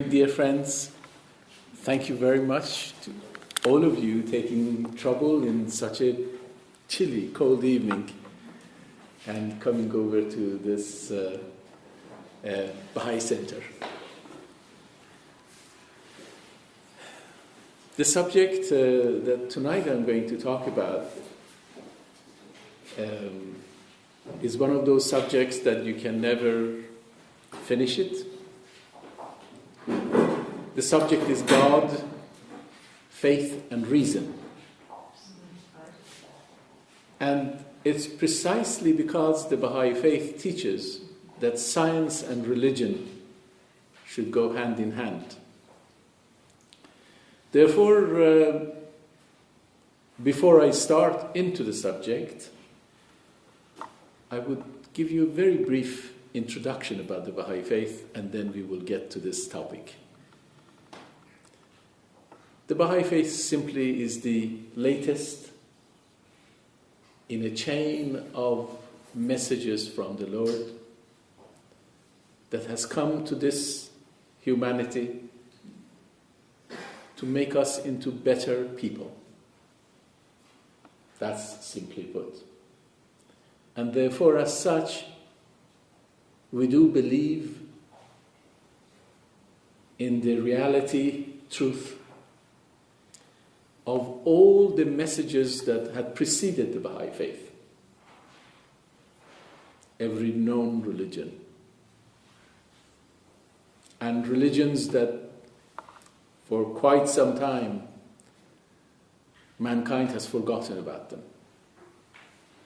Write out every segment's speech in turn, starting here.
evening, dear friends. Thank you very much to all of you taking trouble in such a chilly, cold evening and coming over to this Baha'i Center. The subject that tonight I'm going to talk about is one of those subjects that you can never finish it. The subject is God, faith, and reason. And it's precisely because the Baha'i faith teaches that science and religion should go hand in hand. Therefore, before I start into the subject, I would give you a very brief introduction about the Baha'i faith, and then we will get to this topic. The Baha'i faith simply is the latest in a chain of messages from the Lord that has come to this humanity to make us into better people. That's simply put. And therefore, as such, we do believe in the reality, truth, of all the messages that had preceded the Baha'i faith. Every known religion. And religions that for quite some time mankind has forgotten about them.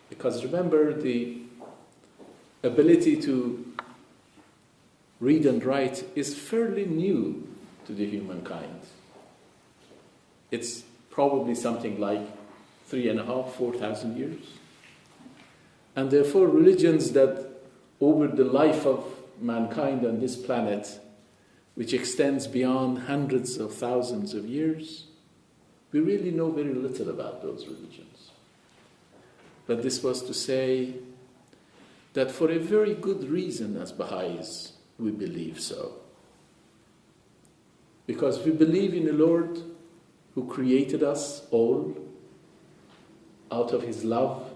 Because remember, the ability to read and write is fairly new to the humankind. It's probably something like 3,500, 4,000 years. And therefore, religions that over the life of mankind on this planet, which extends beyond hundreds of thousands of years, we really know very little about those religions. But this was to say that for a very good reason as Baha'is, we believe so. Because we believe in a Lord who created us all out of his love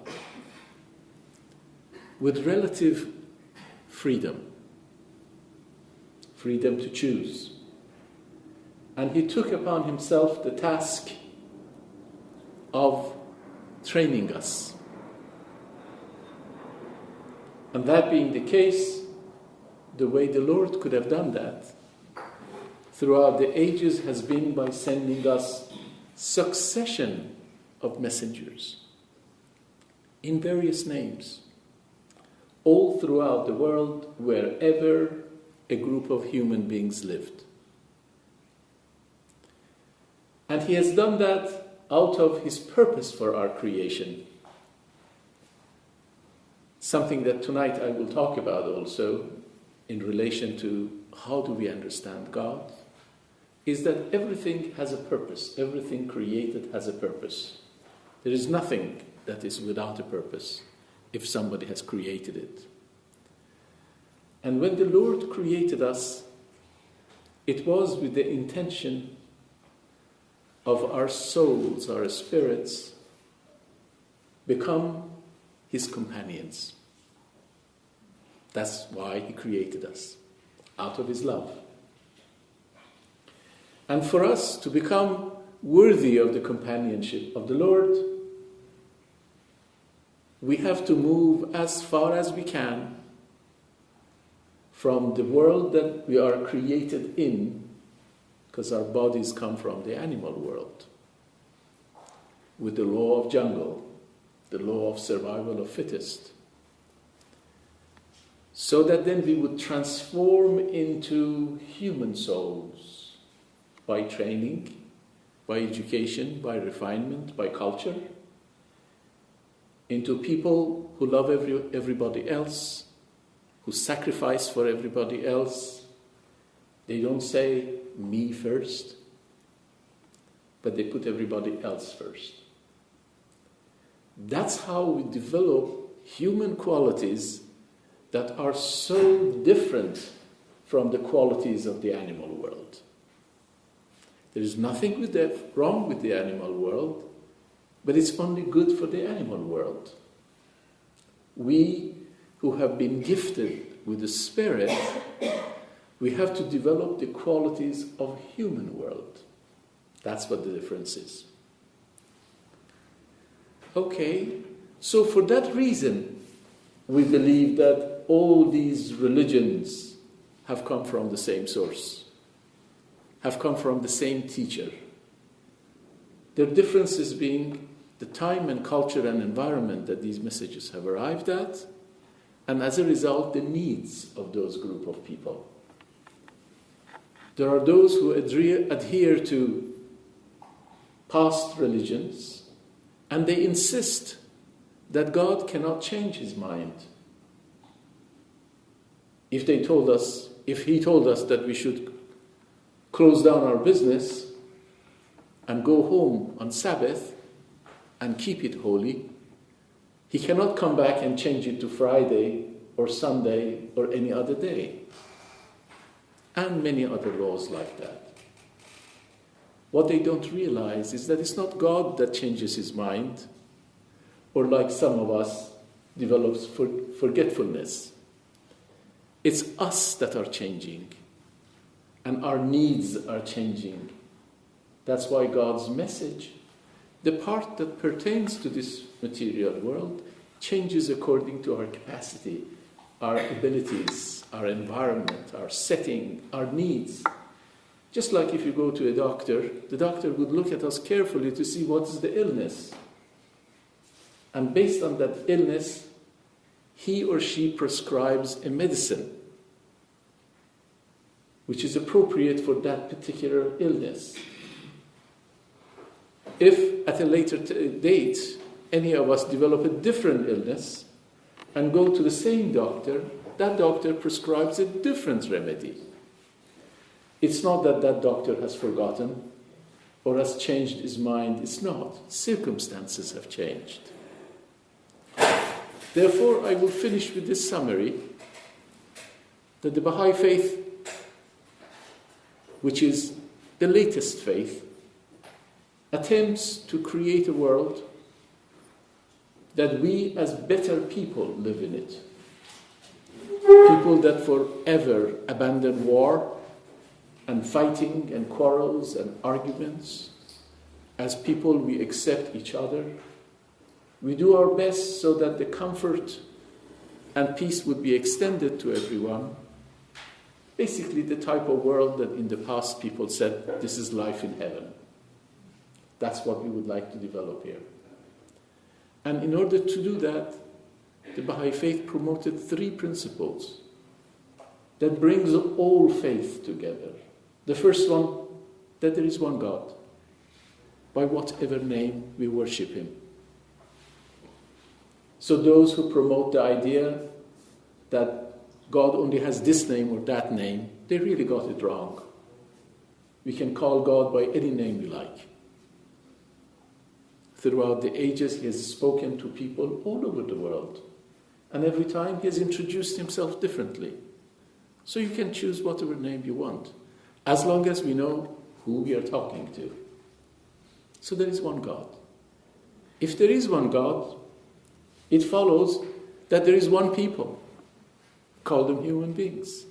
with relative freedom. Freedom to choose. And he took upon himself the task of training us. And that being the case, the way the Lord could have done that throughout the ages has been by sending us succession of messengers in various names, all throughout the world, wherever a group of human beings lived. And he has done that out of his purpose for our creation. Something that tonight I will talk about also in relation to how do we understand God, is that everything has a purpose. Everything created has a purpose. There is nothing that is without a purpose if somebody has created it. And when the Lord created us, it was with the intention of our souls, our spirits, become his companions. That's why he created us, out of his love. And for us to become worthy of the companionship of the Lord, we have to move as far as we can from the world that we are created in, because our bodies come from the animal world, with the law of jungle, the law of survival of fittest, so that then we would transform into human souls by training, by education, by refinement, by culture, into people who love everybody else, who sacrifice for everybody else. They don't say, me first, but they put everybody else first. That's how we develop human qualities that are so different from the qualities of the animal world. There is nothing wrong with the animal world, but it's only good for the animal world. We who have been gifted with the Spirit, we have to develop the qualities of human world. That's what the difference is. Okay, so for that reason, we believe that all these religions have come from the same source, have come from the same teacher. Their differences being the time and culture and environment that these messages have arrived at, and as a result, the needs of those group of people. There are those who adhere to past religions, and they insist that God cannot change his mind. If he told us that we should close down our business and go home on Sabbath and keep it holy, he cannot come back and change it to Friday or Sunday or any other day. And many other laws like that. What they don't realize is that it's not God that changes his mind, or like some of us, develops forgetfulness. It's us that are changing, and our needs are changing. That's why God's message, the part that pertains to this material world, changes according to our capacity, our abilities, our environment, our setting, our needs. Just like if you go to a doctor, the doctor would look at us carefully to see what is the illness. And based on that illness, he or she prescribes a medicine which is appropriate for that particular illness. If at a later date, any of us develop a different illness and go to the same doctor, that doctor prescribes a different remedy. It's not that that doctor has forgotten or has changed his mind. It's not. Circumstances have changed. Therefore, I will finish with this summary that the Baha'i faith, which is the latest faith, attempts to create a world that we as better people live in it. People that forever abandon war and fighting and quarrels and arguments. As people, we accept each other. We do our best so that the comfort and peace would be extended to everyone. Basically, the type of world that in the past people said, this is life in heaven. That's what we would like to develop here. And in order to do that, the Baha'i faith promoted 3 principles that brings all faith together. The first one, that there is one God, by whatever name we worship him. So those who promote the idea that God only has this name or that name, they really got it wrong. We can call God by any name we like. Throughout the ages, he has spoken to people all over the world. And every time he has introduced himself differently. So you can choose whatever name you want, as long as we know who we are talking to. So there is one God. If there is one God, it follows that there is one people. Call them human beings.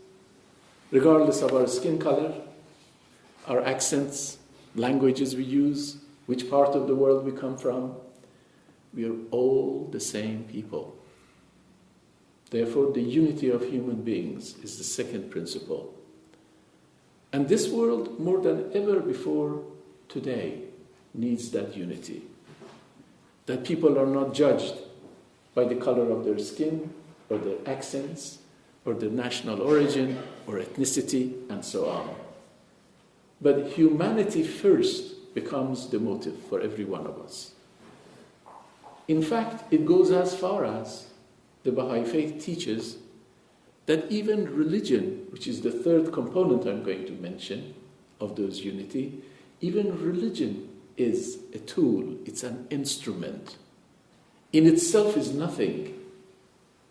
Regardless of our skin color, our accents, languages we use, which part of the world we come from, we are all the same people. Therefore, the unity of human beings is the second principle. And this world, more than ever before today, needs that unity. That people are not judged by the color of their skin, or their accents, or their national origin, or ethnicity, and so on. But humanity first becomes the motive for every one of us. In fact, it goes as far as the Baha'i faith teaches that even religion, which is the third component I'm going to mention of those unity, even religion is a tool, it's an instrument. In itself is nothing.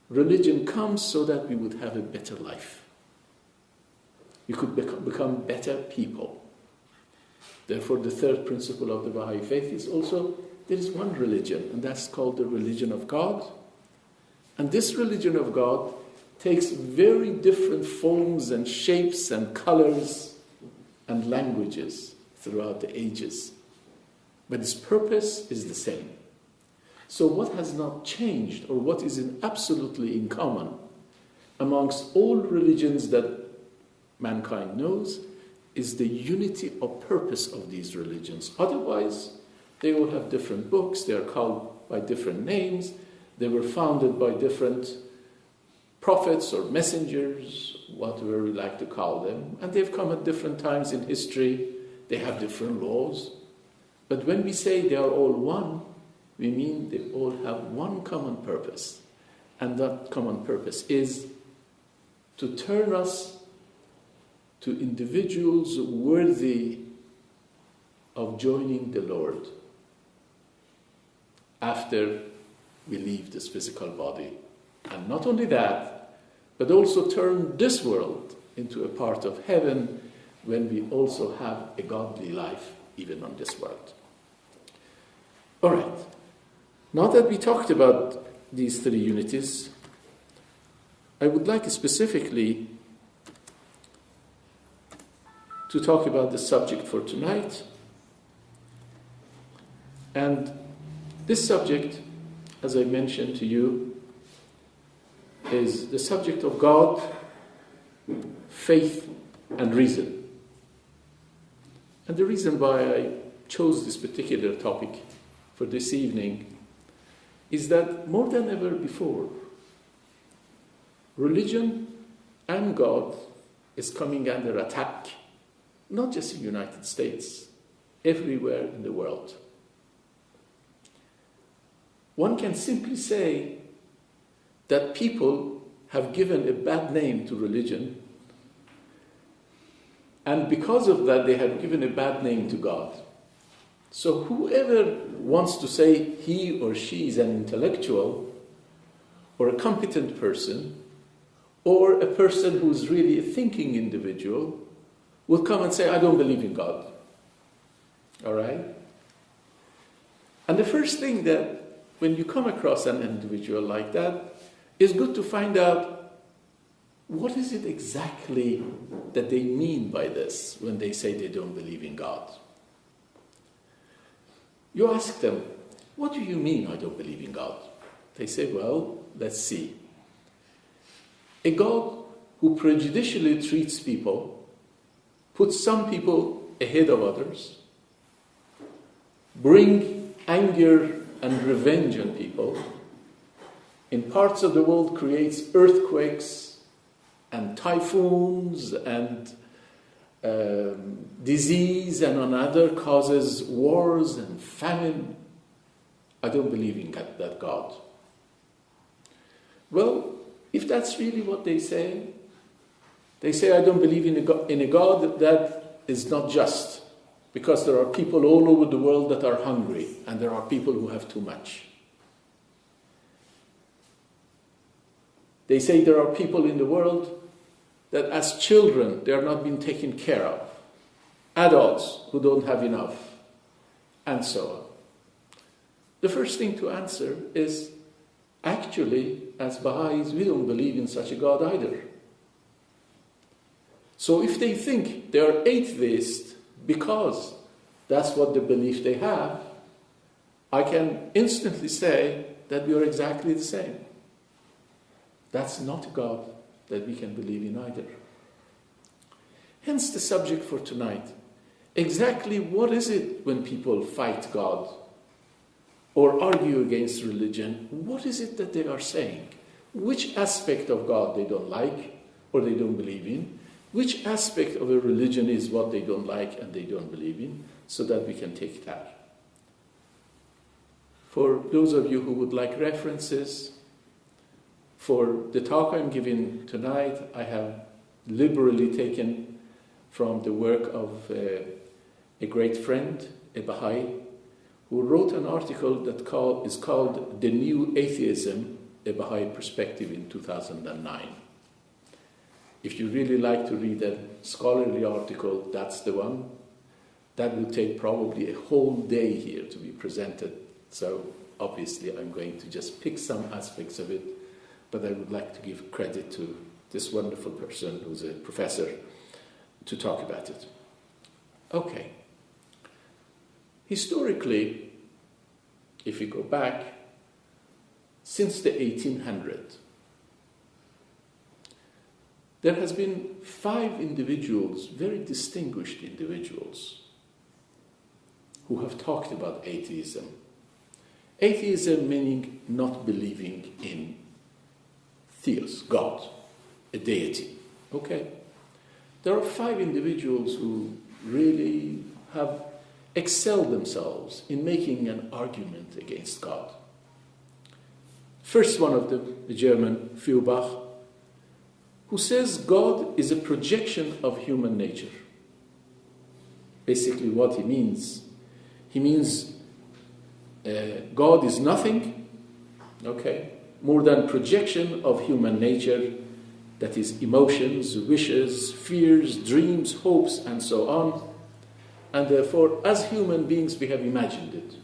Religion comes so that we would have a better life. You could become better people. Therefore, the third principle of the Baha'i faith is also, there is one religion, and that's called the religion of God. And this religion of God takes very different forms and shapes and colors and languages throughout the ages. But its purpose is the same. So what has not changed, or what is absolutely in common amongst all religions that mankind knows, is the unity of purpose of these religions. Otherwise, they all have different books, they are called by different names, they were founded by different prophets or messengers, whatever we like to call them, and they've come at different times in history, they have different laws. But when we say they are all one, we mean they all have one common purpose. And that common purpose is to turn us to individuals worthy of joining the Lord after we leave this physical body. And not only that, but also turn this world into a part of heaven when we also have a godly life even on this world. All right. Now that we talked about these three unities, I would like specifically to talk about the subject for tonight. And this subject, as I mentioned to you, is the subject of God, faith, and reason. And the reason why I chose this particular topic for this evening is that more than ever before, religion and God is coming under attack, not just in the United States, everywhere in the world. One can simply say that people have given a bad name to religion, and because of that they have given a bad name to God. So whoever wants to say he or she is an intellectual or a competent person or a person who's really a thinking individual will come and say, I don't believe in God. All right? And the first thing that when you come across an individual like that, it's good to find out what is it exactly that they mean by this when they say they don't believe in God. You ask them, what do you mean I don't believe in God? They say, well, let's see. A God who prejudicially treats people, puts some people ahead of others, bring anger and revenge on people, in parts of the world creates earthquakes and typhoons and disease, and on other causes wars and famine. I don't believe in that God. Well, if that's really what they say I don't believe in a God that is not just, because there are people all over the world that are hungry, and there are people who have too much. They say there are people in the world that as children, they are not being taken care of. Adults who don't have enough, and so on. The first thing to answer is, actually, as Baha'is, we don't believe in such a God either. So if they think they are atheists because that's what the belief they have, I can instantly say that we are exactly the same. That's not a God that we can believe in either. Hence the subject for tonight. Exactly what is it when people fight God or argue against religion? What is it that they are saying? Which aspect of God they don't like or they don't believe in? Which aspect of a religion is what they don't like and they don't believe in, so that we can take that. For those of you who would like references, for the talk I'm giving tonight, I have liberally taken from the work of a great friend, a Baha'i, who wrote an article that is called The New Atheism, a Baha'i Perspective in 2009. If you really like to read a scholarly article, that's the one. That will take probably a whole day here to be presented. So obviously I'm going to just pick some aspects of it, but I would like to give credit to this wonderful person who's a professor to talk about it. Okay. Historically, if you go back, since the 1800s, there has been 5 individuals, very distinguished individuals, who have talked about atheism. Atheism meaning not believing in theos, God, a deity. Okay? There are 5 individuals who really have excelled themselves in making an argument against God. First one of them, the German Feuerbach, who says God is a projection of human nature. Basically what he means God is nothing, okay, more than projection of human nature, that is emotions, wishes, fears, dreams, hopes, and so on. And therefore, as human beings, we have imagined it.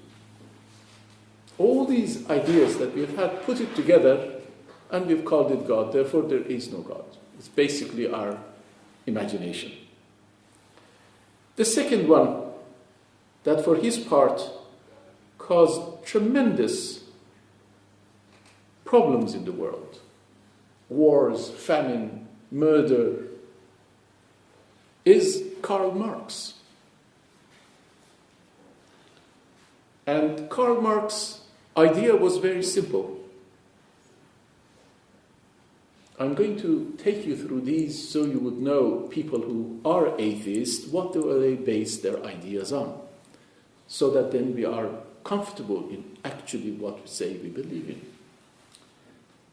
All these ideas that we've had, put it together, and we've called it God. Therefore, there is no God. It's basically our imagination. The second one, that for his part caused tremendous problems in the world. Wars, famine, murder, is Karl Marx. And Karl Marx's idea was very simple. I'm going to take you through these so you would know people who are atheists, what do they base their ideas on, so that then we are comfortable in actually what we say we believe in.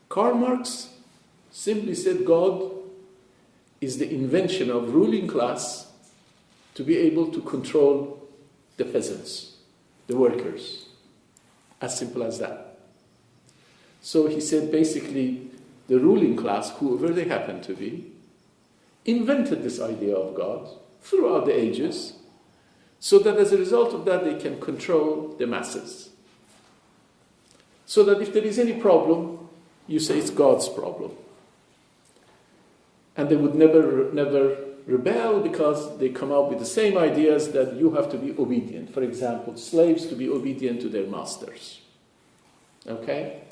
Karl Marx simply said God is the invention of ruling class to be able to control the peasants, the workers. As simple as that. So he said basically the ruling class, whoever they happen to be, invented this idea of God throughout the ages, so that as a result of that they can control the masses. So that if there is any problem, you say it's God's problem. And they would never rebel because they come up with the same ideas that you have to be obedient. For example, slaves to be obedient to their masters. Okay?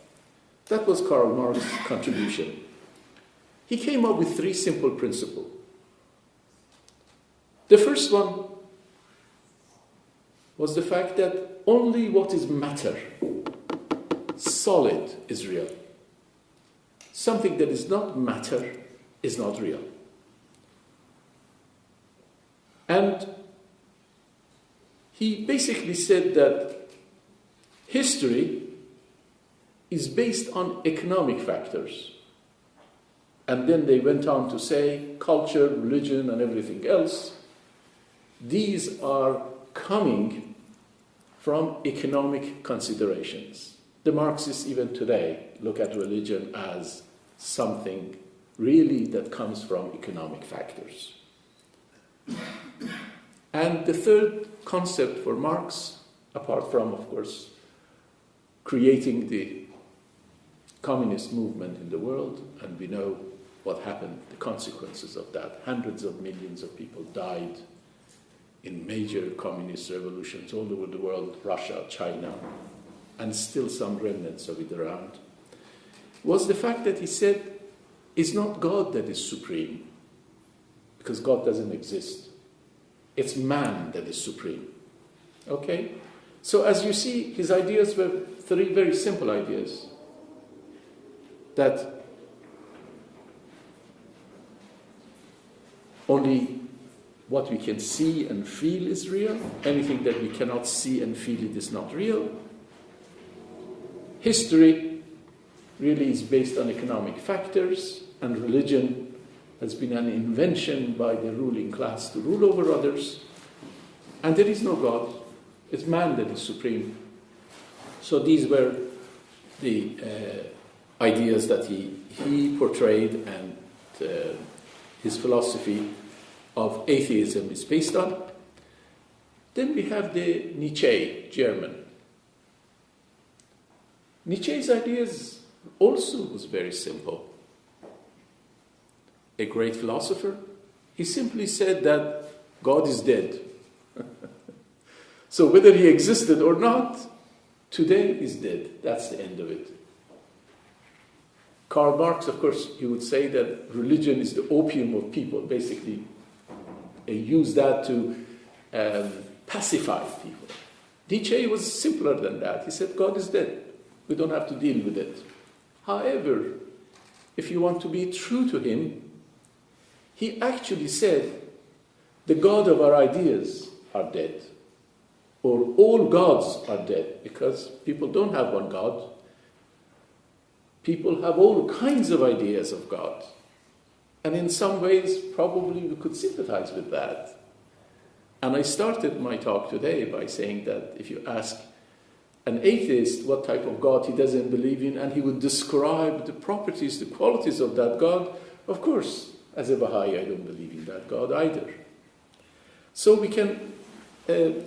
That was Karl Marx's contribution. He came up with 3 simple principles. The first one was the fact that only what is matter, solid, is real. Something that is not matter is not real. And he basically said that history is based on economic factors. And then they went on to say culture, religion, and everything else. These are coming from economic considerations. The Marxists even today look at religion as something really that comes from economic factors. And the third concept for Marx, apart from, of course, creating the communist movement in the world, and we know what happened, the consequences of that. Hundreds of millions of people died in major communist revolutions all over the world, Russia, China, and still some remnants of it around, was the fact that he said, it's not God that is supreme, because God doesn't exist. It's man that is supreme. Okay? So as you see, his ideas were 3 very simple ideas. That only what we can see and feel is real. Anything that we cannot see and feel it is not real. History really is based on economic factors, and religion has been an invention by the ruling class to rule over others. And there is no God. It's man that is supreme. So these were the ideas that he portrayed and his philosophy of atheism is based on. Then we have the Nietzsche, German. Nietzsche's ideas also was very simple. A great philosopher, he simply said that God is dead. So whether he existed or not, today he's dead. That's the end of it. Karl Marx, of course, he would say that religion is the opium of people. Basically, he used that to pacify people. Nietzsche was simpler than that. He said, God is dead. We don't have to deal with it. However, if you want to be true to him, he actually said, the God of our ideas are dead. Or all gods are dead, because people don't have one God. People have all kinds of ideas of God. And in some ways, probably we could sympathize with that. And I started my talk today by saying that if you ask an atheist what type of God he doesn't believe in, and he would describe the properties, the qualities of that God, of course, as a Baha'i, I don't believe in that God either. So we can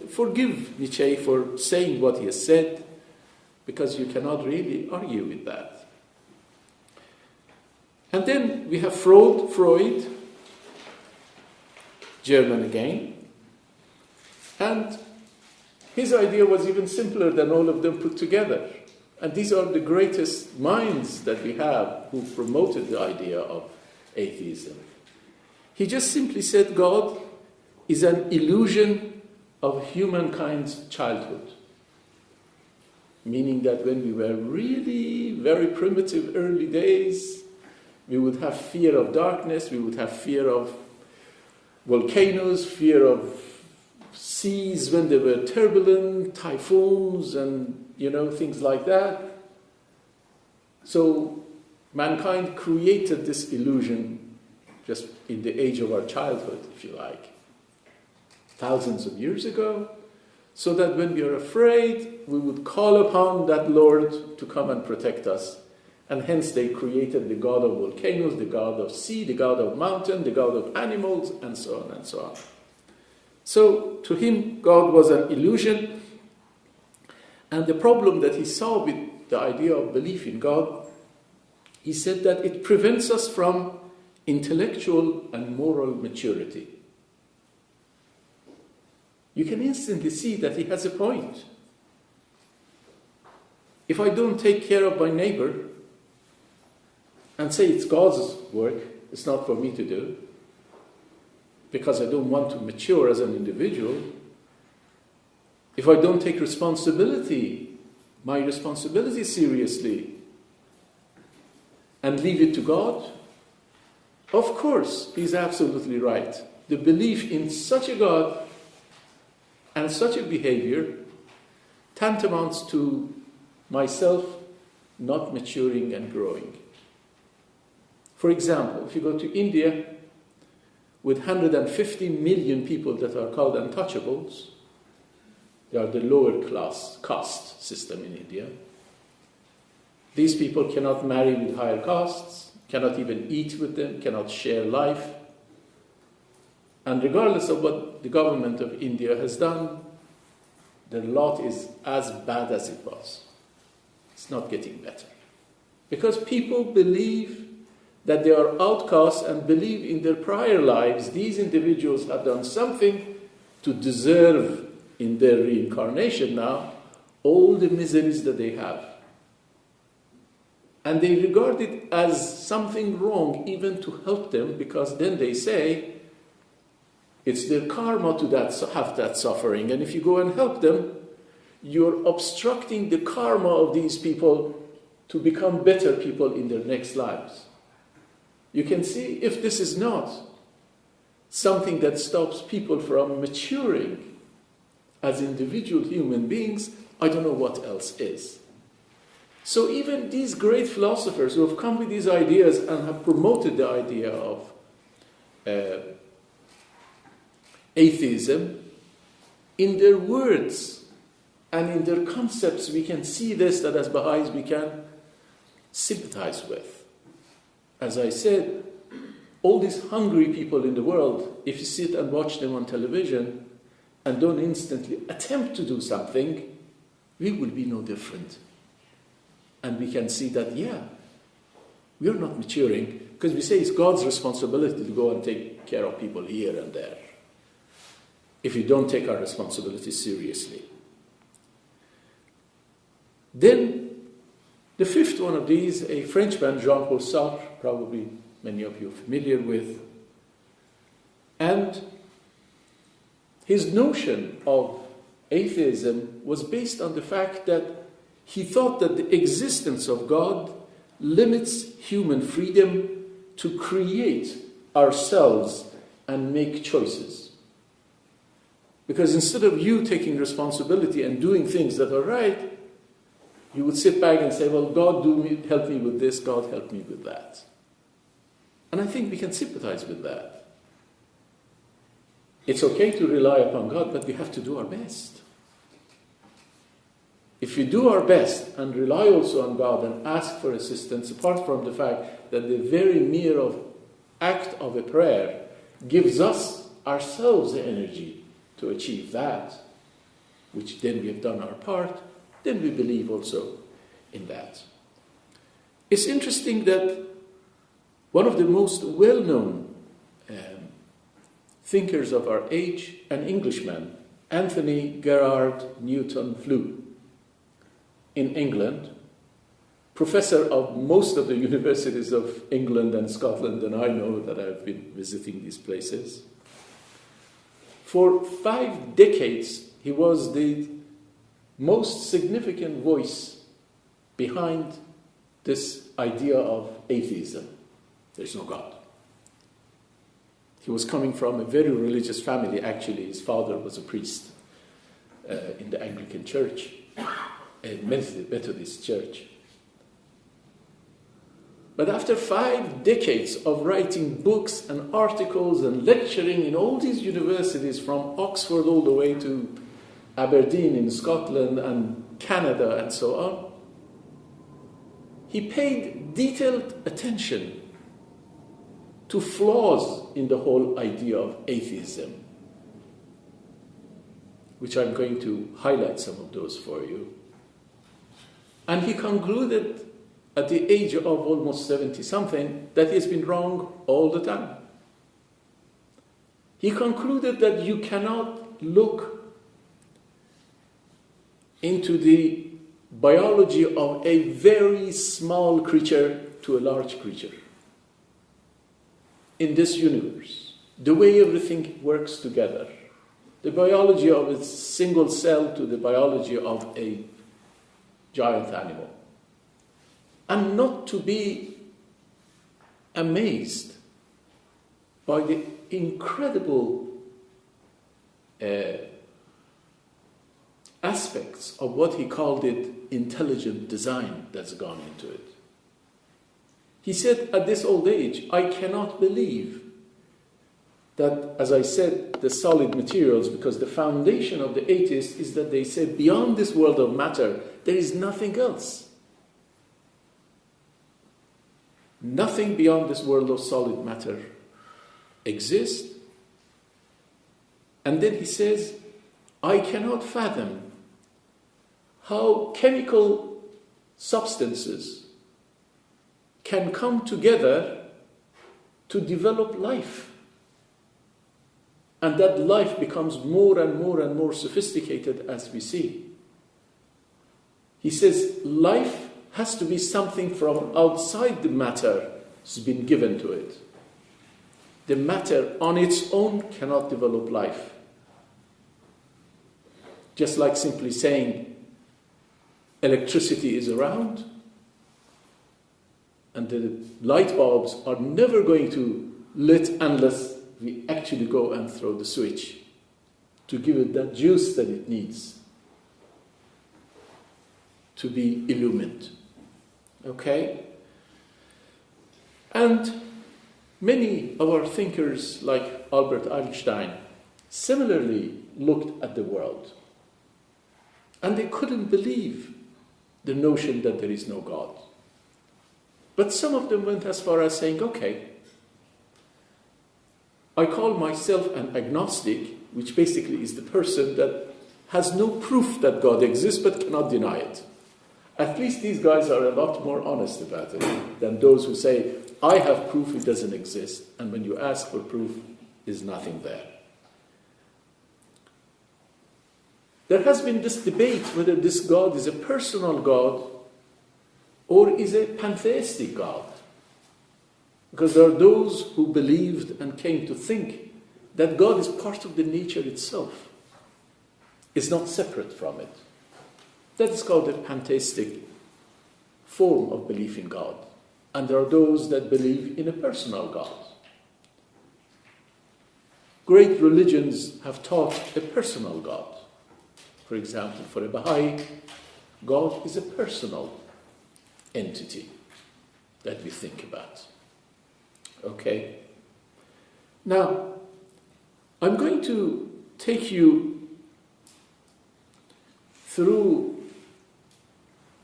forgive Nietzsche for saying what he has said, because you cannot really argue with that. And then we have Freud, German again, and his idea was even simpler than all of them put together. And these are the greatest minds that we have who promoted the idea of atheism. He just simply said God is an illusion of humankind's childhood. Meaning that when we were really very primitive early days, we would have fear of darkness, we would have fear of volcanoes, fear of seas when they were turbulent, typhoons, and things like that. So mankind created this illusion just in the age of our childhood, if you like, thousands of years ago, so that when we are afraid, we would call upon that Lord to come and protect us. And hence they created the god of volcanoes, the god of sea, the god of mountain, the god of animals, and so on and so on. So to him, God was an illusion. And the problem that he saw with the idea of belief in God, he said that it prevents us from intellectual and moral maturity. You can instantly see that he has a point. If I don't take care of my neighbor and say it's God's work, it's not for me to do, because I don't want to mature as an individual, if I don't take my responsibility seriously, and leave it to God, of course, he's absolutely right. The belief in such a God and such a behavior tantamounts to myself not maturing and growing. For example, if you go to India, with 150 million people that are called untouchables, they are the lower class caste system in India. These people cannot marry with higher castes, cannot even eat with them, cannot share life. And regardless of what the government of India has done, their lot is as bad as it was. It's not getting better. Because people believe that they are outcasts and believe in their prior lives these individuals have done something to deserve in their reincarnation now all the miseries that they have. And they regard it as something wrong even to help them, because then they say it's their karma to have that suffering, and if you go and help them, you're obstructing the karma of these people to become better people in their next lives. You can see if this is not something that stops people from maturing as individual human beings, I don't know what else is. So even these great philosophers who have come with these ideas and have promoted the idea of atheism, in their words and in their concepts, we can see this, that as Baha'is we can sympathize with. As I said, all these hungry people in the world, if you sit and watch them on television and don't instantly attempt to do something, we will be no different. And we can see that, we are not maturing, because we say it's God's responsibility to go and take care of people here and there, if we don't take our responsibility seriously. Then, the fifth one of these, a Frenchman, Jean-Paul Sartre, probably many of you are familiar with, and his notion of atheism was based on the fact that he thought that the existence of God limits human freedom to create ourselves and make choices. Because instead of you taking responsibility and doing things that are right, you would sit back and say, well, God, help me with this, God, help me with that. And I think we can sympathize with that. It's okay to rely upon God, but we have to do our best. If we do our best and rely also on God and ask for assistance, apart from the fact that the very mere act of a prayer gives us ourselves the energy to achieve that, which then we have done our part, then we believe also in that. It's interesting that one of the most well-known thinkers of our age, an Englishman, Anthony Gerard Newton-Flew, in England, professor of most of the universities of England and Scotland, and I know that I've been visiting these places. For 5 decades, he was the most significant voice behind this idea of atheism. There's no God. He was coming from a very religious family. Actually, his father was a priest in the Anglican Church, a Methodist church. But after 5 decades of writing books and articles and lecturing in all these universities, from Oxford all the way to Aberdeen in Scotland and Canada and so on, he paid detailed attention to flaws in the whole idea of atheism, which I'm going to highlight some of those for you. And he concluded at the age of almost 70-something that he's been wrong all the time. He concluded that you cannot look into the biology of a very small creature to a large creature in this universe, the way everything works together, the biology of a single cell to the biology of a giant animal, and not to be amazed by the incredible aspects of what he called it intelligent design that's gone into it. He said, at this old age, I cannot believe that, as I said, the solid materials, because the foundation of the atheists is that they say beyond this world of matter, there is nothing else. Nothing beyond this world of solid matter exists. And then he says, I cannot fathom how chemical substances can come together to develop life. And that life becomes more and more and more sophisticated as we see. He says life has to be something from outside the matter has been given to it. The matter on its own cannot develop life. Just like simply saying electricity is around, and the light bulbs are never going to lit unless we actually go and throw the switch to give it that juice that it needs to be illumined. Okay? And many of our thinkers, like Albert Einstein, similarly looked at the world. And they couldn't believe the notion that there is no God. But some of them went as far as saying, okay, I call myself an agnostic, which basically is the person that has no proof that God exists but cannot deny it. At least these guys are a lot more honest about it than those who say, I have proof it doesn't exist, and when you ask for proof, there's nothing there. There has been this debate whether this God is a personal God or is a pantheistic God. Because there are those who believed and came to think that God is part of the nature itself, is not separate from it. That is called a pantheistic form of belief in God. And there are those that believe in a personal God. Great religions have taught a personal God. For example, for a Baha'i, God is a personal entity that we think about. Okay? Now, I'm going to take you through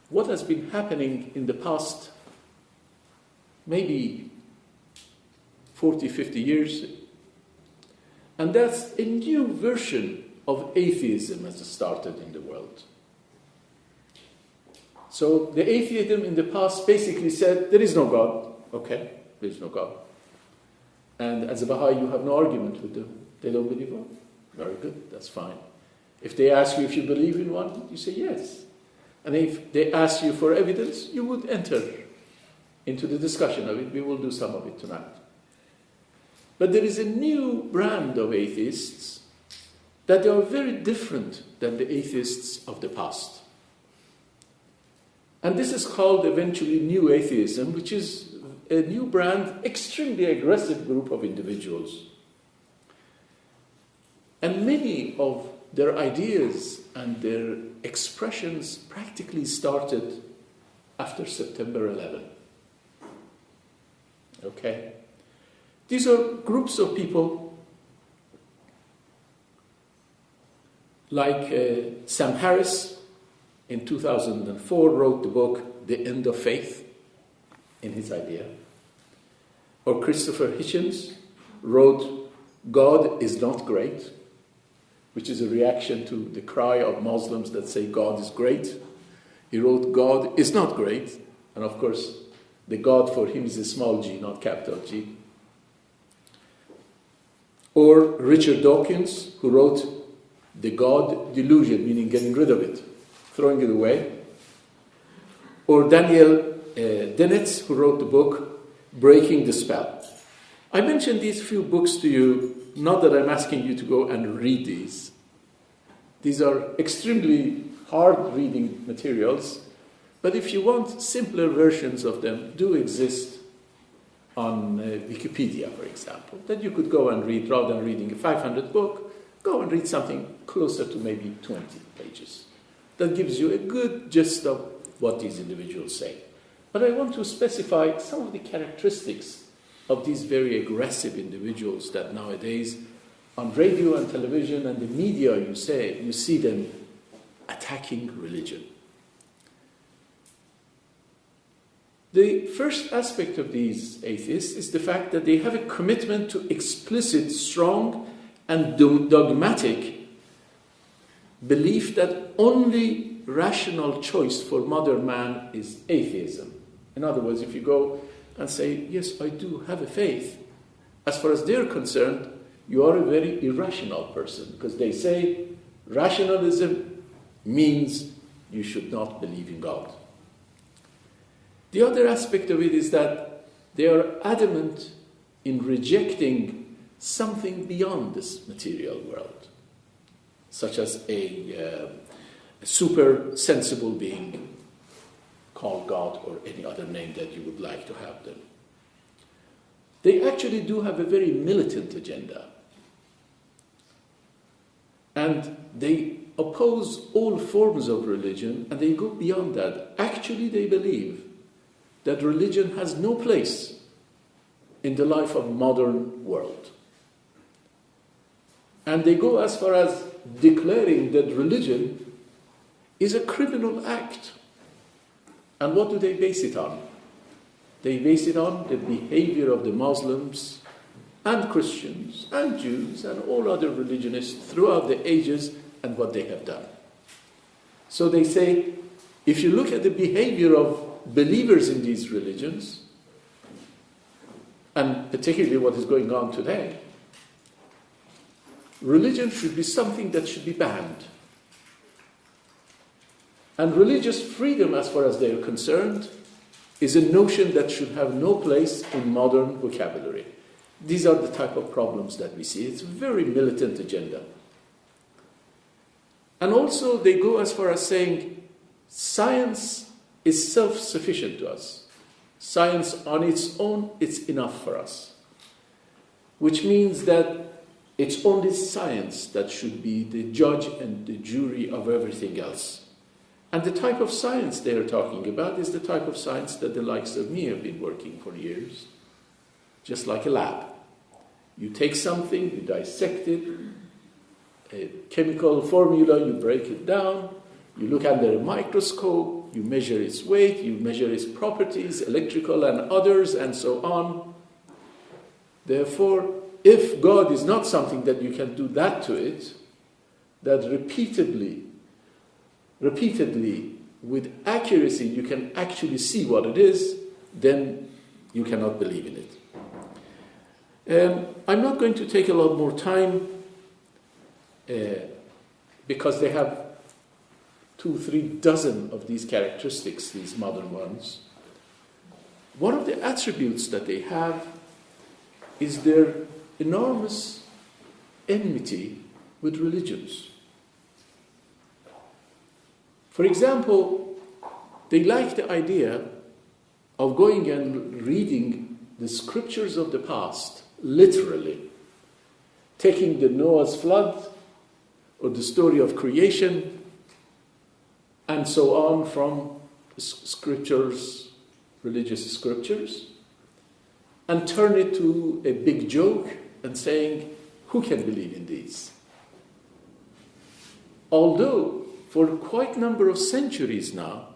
what has been happening in the past maybe 40, 50 years. And that's a new version of atheism as it started in the world. So the atheism in the past basically said, there is no God. Okay, there is no God. And as a Baha'i, you have no argument with them. They don't believe one. Very good, that's fine. If they ask you if you believe in one, you say yes. And if they ask you for evidence, you would enter into the discussion of it. We will do some of it tonight. But there is a new brand of atheists that they are very different than the atheists of the past. And this is called eventually New Atheism, which is a new brand, extremely aggressive group of individuals. And many of their ideas and their expressions practically started after September 11. Okay? These are groups of people like Sam Harris in 2004 wrote the book The End of Faith in his idea. Or Christopher Hitchens wrote God is not great, which is a reaction to the cry of Muslims that say God is great. He wrote God is not great, and of course the God for him is a small g, not capital G. Or Richard Dawkins, who wrote The God Delusion, meaning getting rid of it, throwing it away. Or Daniel Dennett, who wrote the book Breaking the Spell. I mentioned these few books to you, not that I'm asking you to go and read these. These are extremely hard reading materials, but if you want simpler versions of them, do exist on Wikipedia, for example, that you could go and read. Rather than reading a 500 book, go and read something closer to maybe 20 pages. That gives you a good gist of what these individuals say. But I want to specify some of the characteristics of these very aggressive individuals that nowadays on radio and television and the media you see them attacking religion. The first aspect of these atheists is the fact that they have a commitment to explicit, strong, and dogmatic belief that only rational choice for modern man is atheism. In other words, if you go and say, yes, I do have a faith, as far as they're concerned, you are a very irrational person, because they say rationalism means you should not believe in God. The other aspect of it is that they are adamant in rejecting something beyond this material world, such as a super sensible being called God or any other name that you would like to have them. They actually do have a very militant agenda. And they oppose all forms of religion, and they go beyond that. Actually, they believe that religion has no place in the life of modern world. And they go as far as declaring that religion is a criminal act. And what do they base it on? They base it on the behavior of the Muslims and Christians and Jews and all other religionists throughout the ages and what they have done. So they say, if you look at the behavior of believers in these religions, and particularly what is going on today, religion should be something that should be banned. And religious freedom, as far as they are concerned, is a notion that should have no place in modern vocabulary. These are the type of problems that we see. It's a very militant agenda. And also they go as far as saying science is self-sufficient to us. Science on its own, it's enough for us. Which means that it's only science that should be the judge and the jury of everything else. And the type of science they are talking about is the type of science that the likes of me have been working for years. Just like a lab. You take something, you dissect it, a chemical formula, you break it down, you look under a microscope, you measure its weight, you measure its properties, electrical and others, and so on. Therefore, if God is not something that you can do that to it, that repeatedly, with accuracy, you can actually see what it is, then you cannot believe in it. I'm not going to take a lot more time because they have 2-3 dozen of these characteristics, these modern ones. One of the attributes that they have is their enormous enmity with religions. For example, they like the idea of going and reading the scriptures of the past, literally, taking the Noah's flood or the story of creation and so on from scriptures, religious scriptures, and turn it to a big joke and saying, who can believe in these? Although, for quite a number of centuries now,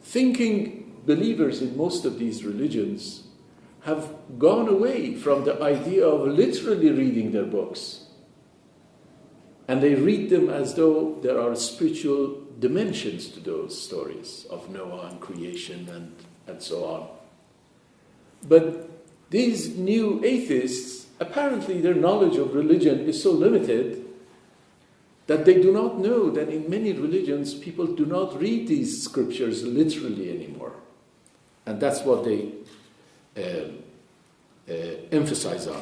thinking believers in most of these religions have gone away from the idea of literally reading their books. And they read them as though there are spiritual dimensions to those stories of Noah and creation and so on. But these new atheists, apparently their knowledge of religion is so limited that they do not know that in many religions people do not read these scriptures literally anymore. And that's what they emphasize on.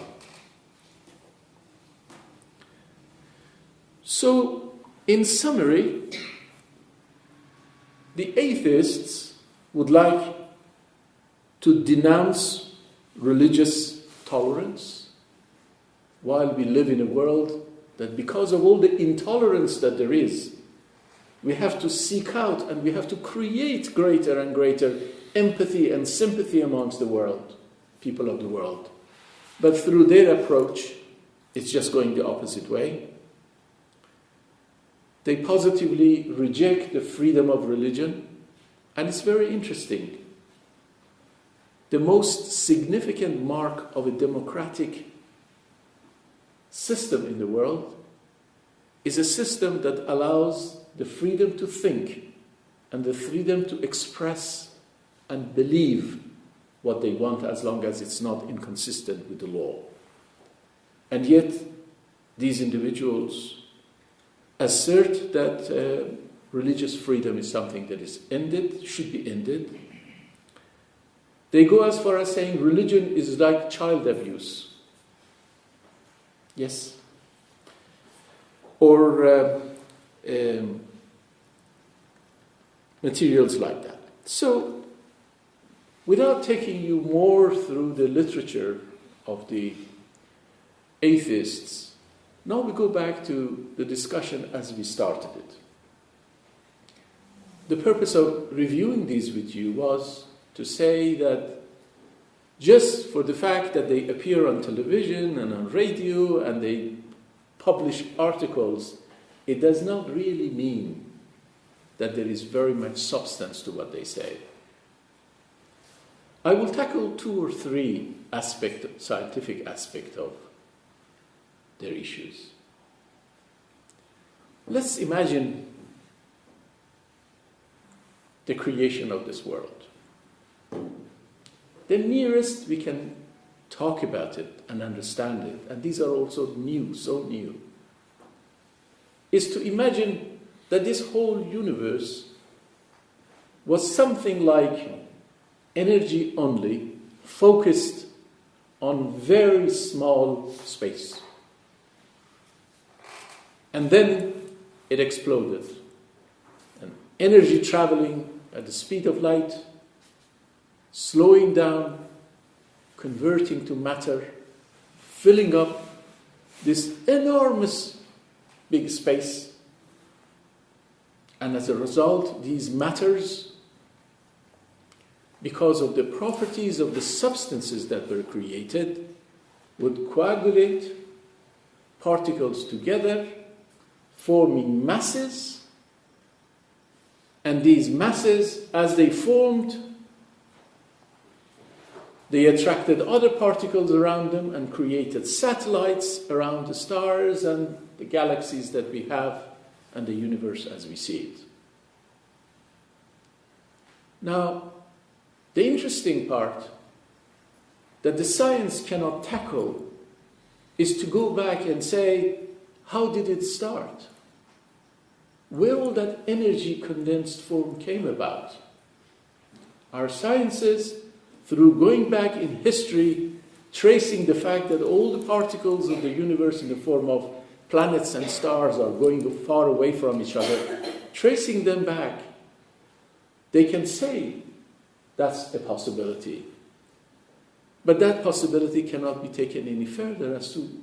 So, in summary, the atheists would like to denounce religious tolerance while we live in a world that because of all the intolerance that there is, we have to seek out and we have to create greater and greater empathy and sympathy amongst the world, people of the world. But through their approach, it's just going the opposite way. They positively reject the freedom of religion, and it's very interesting. The most significant mark of a democratic system in the world is a system that allows the freedom to think and the freedom to express and believe what they want as long as it's not inconsistent with the law. And yet, these individuals assert that religious freedom is something that is ended, should be ended. They go as far as saying religion is like child abuse. Yes. Or materials like that. So, without taking you more through the literature of the atheists, now we go back to the discussion as we started it. The purpose of reviewing these with you was to say that just for the fact that they appear on television and on radio and they publish articles, it does not really mean that there is very much substance to what they say. I will tackle 2 or 3 scientific aspects of their issues. Let's imagine the creation of this world. The nearest we can talk about it and understand it, and these are also new, so new, is to imagine that this whole universe was something like energy only, focused on very small space. And then it exploded. And energy traveling at the speed of light, slowing down, converting to matter, filling up this enormous big space. And as a result, these matters, because of the properties of the substances that were created, would coagulate particles together, forming masses. And these masses, as they formed, they attracted other particles around them and created satellites around the stars and the galaxies that we have and the universe as we see it. Now, the interesting part that the science cannot tackle is to go back and say, how did it start? Where all that energy condensed form came about? Our sciences, through going back in history, tracing the fact that all the particles of the universe in the form of planets and stars are going far away from each other, tracing them back, they can say that's a possibility. But that possibility cannot be taken any further as to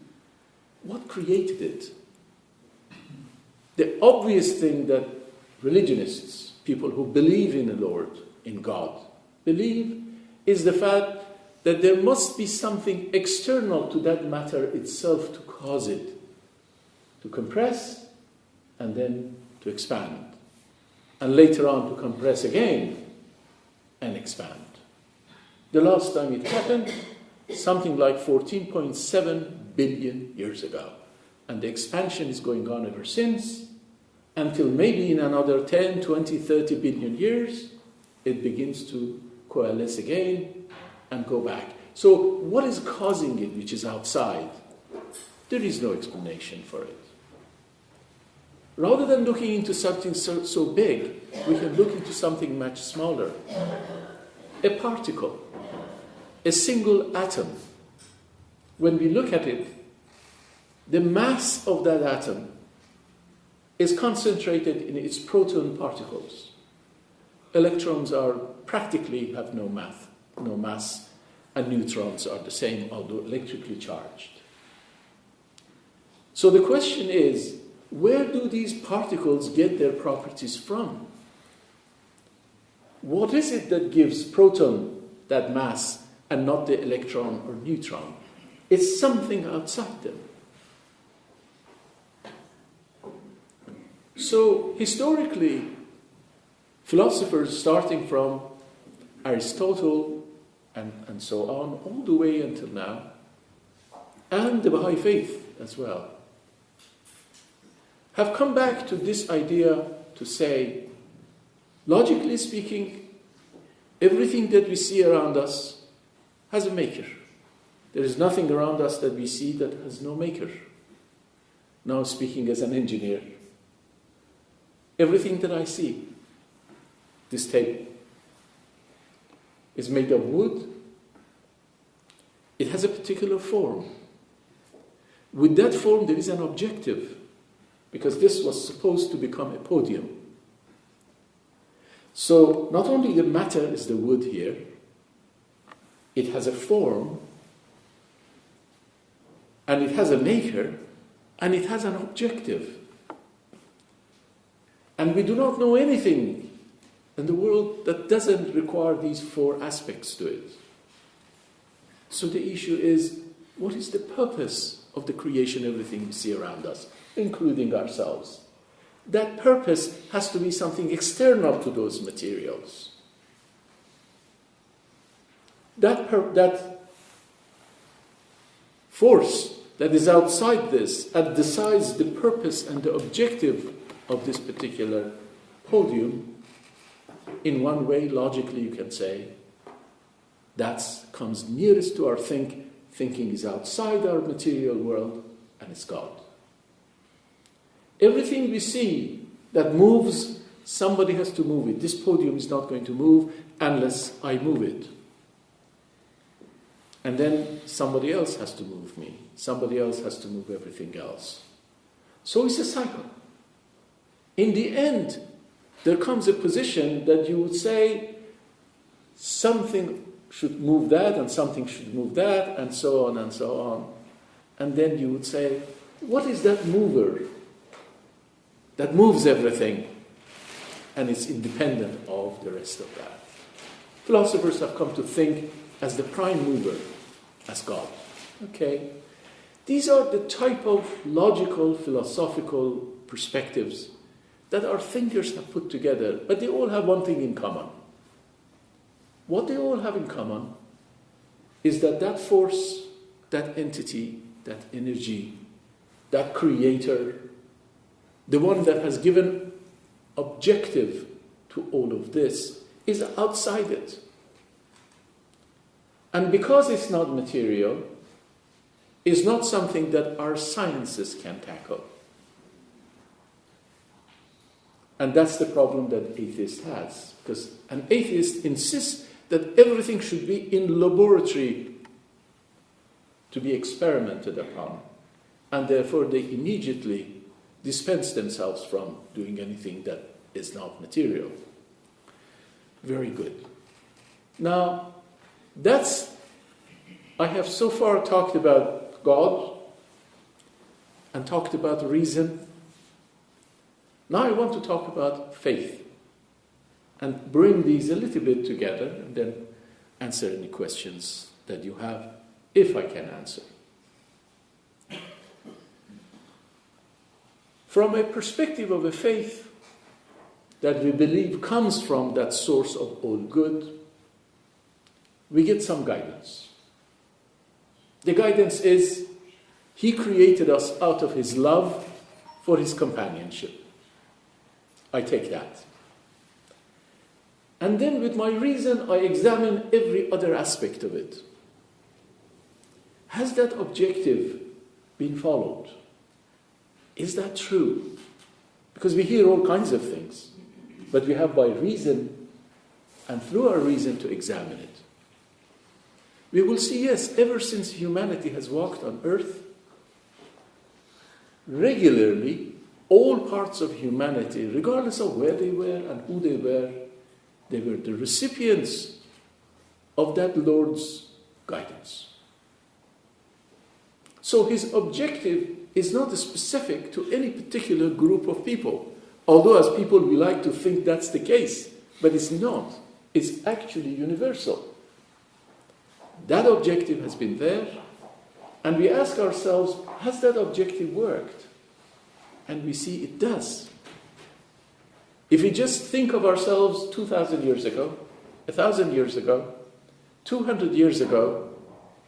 what created it. The obvious thing that religionists, people who believe in the Lord, in God, believe is the fact that there must be something external to that matter itself to cause it to compress and then to expand, and later on to compress again and expand. The last time it happened, something like 14.7 billion years ago. And the expansion is going on ever since, until maybe in another 10, 20, 30 billion years, it begins to coalesce again and go back. So what is causing it, which is outside? There is no explanation for it. Rather than looking into something so big, we can look into something much smaller. A particle, a single atom. When we look at it, the mass of that atom is concentrated in its proton particles. Electrons are practically have no mass, and neutrons are the same, although electrically charged. So the question is, where do these particles get their properties from? What is it that gives proton that mass and not the electron or neutron? It's something outside them. So historically, philosophers starting from Aristotle and so on, all the way until now, and the Baha'i faith as well, have come back to this idea to say, logically speaking, everything that we see around us has a maker. There is nothing around us that we see that has no maker. Now speaking as an engineer, everything that I see, this table, is made of wood. It has a particular form. With that form, there is an objective, because this was supposed to become a podium. So not only the matter is the wood here, it has a form, and it has a maker, and it has an objective. And we do not know anything in the world that doesn't require these 4 aspects to it. So the issue is, what is the purpose of the creation of everything we see around us, including ourselves? That purpose has to be something external to those materials. that force that is outside this and decides the purpose and the objective of this particular podium, in one way, logically, you can say, that comes nearest to our thinking is outside our material world, and it's God. Everything we see that moves, somebody has to move it. This podium is not going to move unless I move it. And then somebody else has to move me. Somebody else has to move everything else. So it's a cycle. In the end, there comes a position that you would say something should move that and something should move that and so on and so on. And then you would say, what is that mover that moves everything and is independent of the rest of that? Philosophers have come to think as the prime mover, as God. Okay? These are the type of logical, philosophical perspectives that our thinkers have put together, but they all have one thing in common. What they all have in common is that that force, that entity, that energy, that creator, the one that has given objective to all of this, is outside it. And because it's not material, it's not something that our sciences can tackle. And that's the problem that atheist has. Because an atheist insists that everything should be in laboratory to be experimented upon. And therefore they immediately dispense themselves from doing anything that is not material. Very good. Now, I have so far talked about God and talked about reason. Now I want to talk about faith and bring these a little bit together and then answer any questions that you have, if I can answer. From a perspective of a faith that we believe comes from that source of all good, we get some guidance. The guidance is, He created us out of His love for His companionship. I take that. And then with my reason, I examine every other aspect of it. Has that objective been followed? Is that true? Because we hear all kinds of things, but we have by reason and through our reason to examine it. We will see, yes, ever since humanity has walked on earth, regularly, all parts of humanity, regardless of where they were and who they were the recipients of that Lord's guidance. So His objective is not specific to any particular group of people, although as people we like to think that's the case, but it's not. It's actually universal. That objective has been there, and we ask ourselves, has that objective worked? And we see it does. If we just think of ourselves 2,000 years ago, 1,000 years ago, 200 years ago,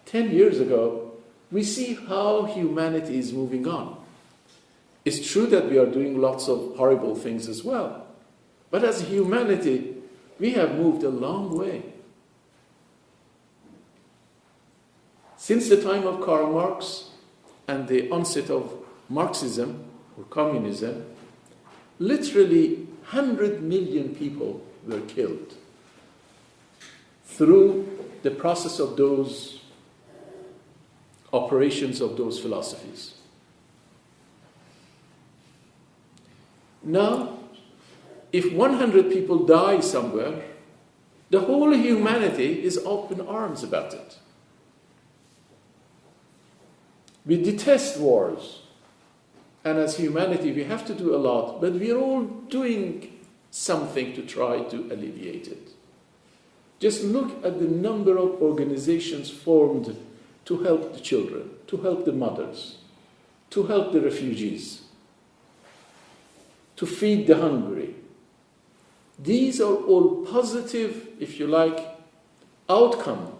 10 years ago, we see how humanity is moving on. It's true that we are doing lots of horrible things as well. But as humanity, we have moved a long way. Since the time of Karl Marx and the onset of Marxism or communism, literally 100 million people were killed through the process of those operations of those philosophies. Now, if 100 people die somewhere, the whole humanity is open arms about it. We detest wars. And as humanity, we have to do a lot, but we are all doing something to try to alleviate it. Just look at the number of organizations formed to help the children, to help the mothers, to help the refugees, to feed the hungry. These are all positive, if you like, outcome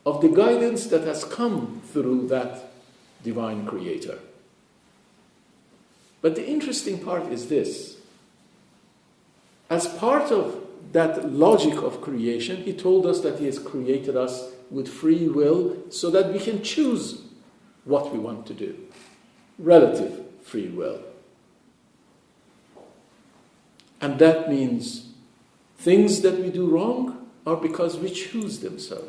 of the guidance that has come through that divine creator. But the interesting part is this. As part of that logic of creation, he told us that he has created us with free will so that we can choose what we want to do. Relative free will. And that means things that we do wrong are because we choose them so.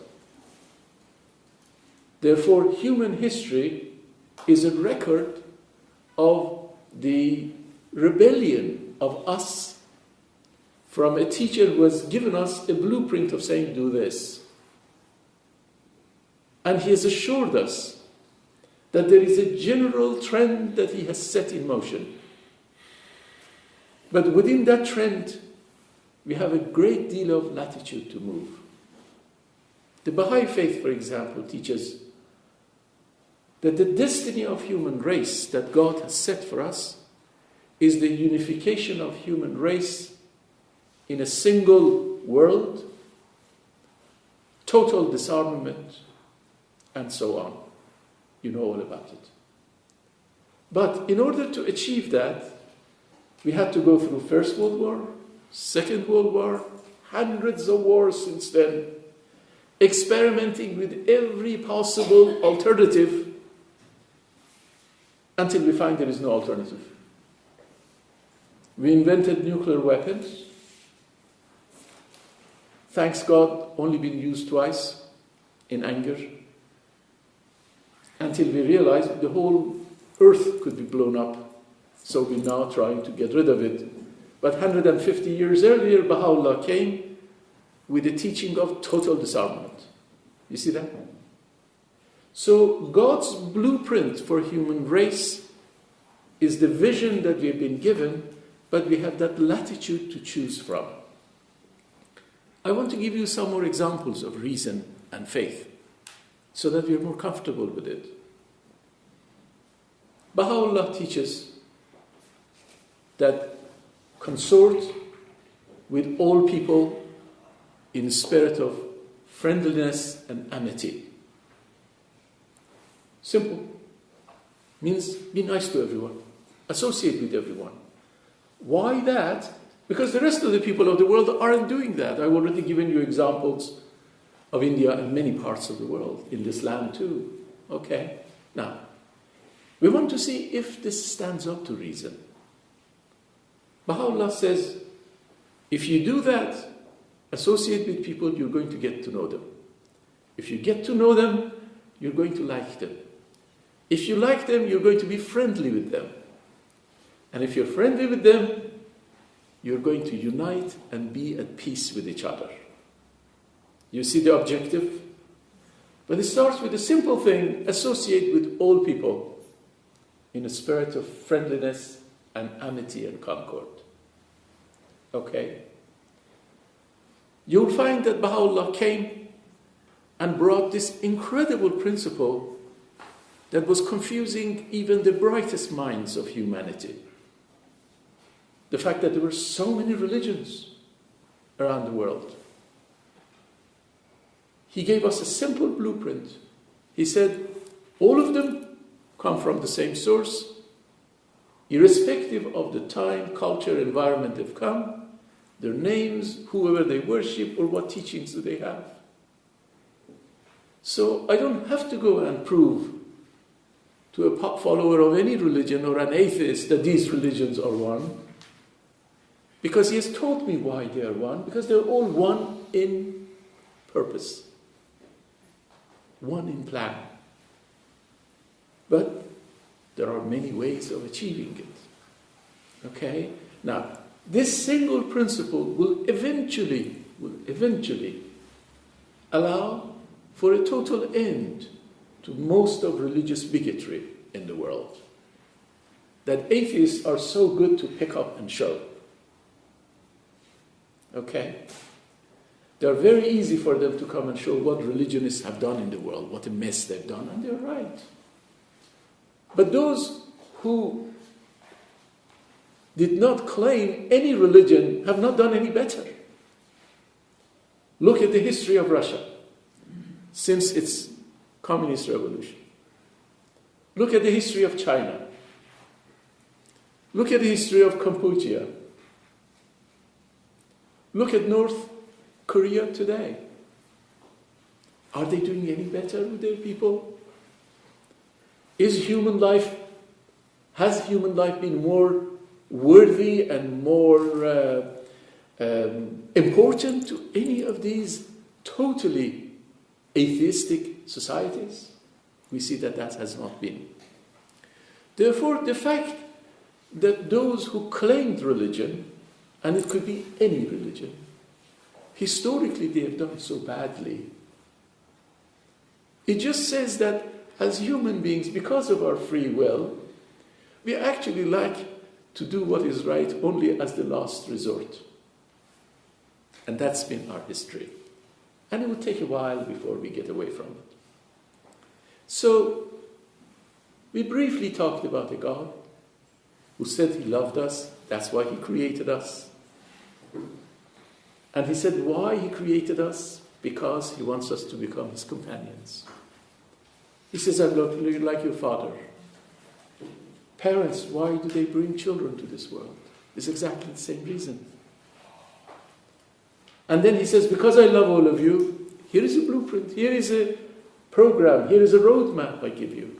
Therefore, human history is a record of the rebellion of us from a teacher who has given us a blueprint of saying, do this. And he has assured us that there is a general trend that he has set in motion. But within that trend, we have a great deal of latitude to move. The Baha'i faith, for example, teaches that the destiny of human race that God has set for us is the unification of human race in a single world, total disarmament, and so on. You know all about it. But in order to achieve that, we had to go through First World War, Second World War, hundreds of wars since then, experimenting with every possible alternative until we find there is no alternative. We invented nuclear weapons. Thanks God, only been used twice in anger. Until we realized the whole earth could be blown up. So we're now trying to get rid of it. But 150 years earlier, Baha'u'llah came with the teaching of total disarmament. You see that? So God's blueprint for human race is the vision that we have been given, but we have that latitude to choose from. I want to give you some more examples of reason and faith so that we are more comfortable with it. Baha'u'llah teaches that consort with all people in a spirit of friendliness and amity. Simple. Means be nice to everyone. Associate with everyone. Why that? Because the rest of the people of the world aren't doing that. I've already given you examples of India and many parts of the world, in this land too. Okay? Now, we want to see if this stands up to reason. Baha'u'llah says, if you do that, associate with people, you're going to get to know them. If you get to know them, you're going to like them. If you like them, you're going to be friendly with them. And if you're friendly with them, you're going to unite and be at peace with each other. You see the objective? But it starts with a simple thing: associate with all people in a spirit of friendliness and amity and concord. Okay? You'll find that Baha'u'llah came and brought this incredible principle that was confusing even the brightest minds of humanity. The fact that there were so many religions around the world. He gave us a simple blueprint. He said, all of them come from the same source, irrespective of the time, culture, environment they've come, their names, whoever they worship, or what teachings do they have. So I don't have to go and prove to a follower of any religion or an atheist that these religions are one, because he has told me why they are one, because they're all one in purpose, one in plan. But there are many ways of achieving it. Okay? Now, this single principle will eventually allow for a total end to most of religious bigotry in the world. That atheists are so good to pick up and show. Okay? They're very easy for them to come and show what religionists have done in the world, what a mess they've done, and they're right. But those who did not claim any religion have not done any better. Look at the history of Russia. since its communist revolution. Look at the history of China. Look at the history of Cambodia. Look at North Korea today. Are they doing any better with their people? Has human life been more worthy and more important to any of these totally atheistic societies? We see that has not been. Therefore, the fact that those who claimed religion, and it could be any religion, historically they have done so badly. It just says that as human beings, because of our free will, we actually like to do what is right only as the last resort. And that's been our history. And it will take a while before we get away from it. So, we briefly talked about a God who said he loved us. That's why he created us. And he said why he created us? Because he wants us to become his companions. He says, I'm like your father. Parents, why do they bring children to this world? It's exactly the same reason. And then he says, because I love all of you, here is a blueprint, here is a program, here is a roadmap I give you.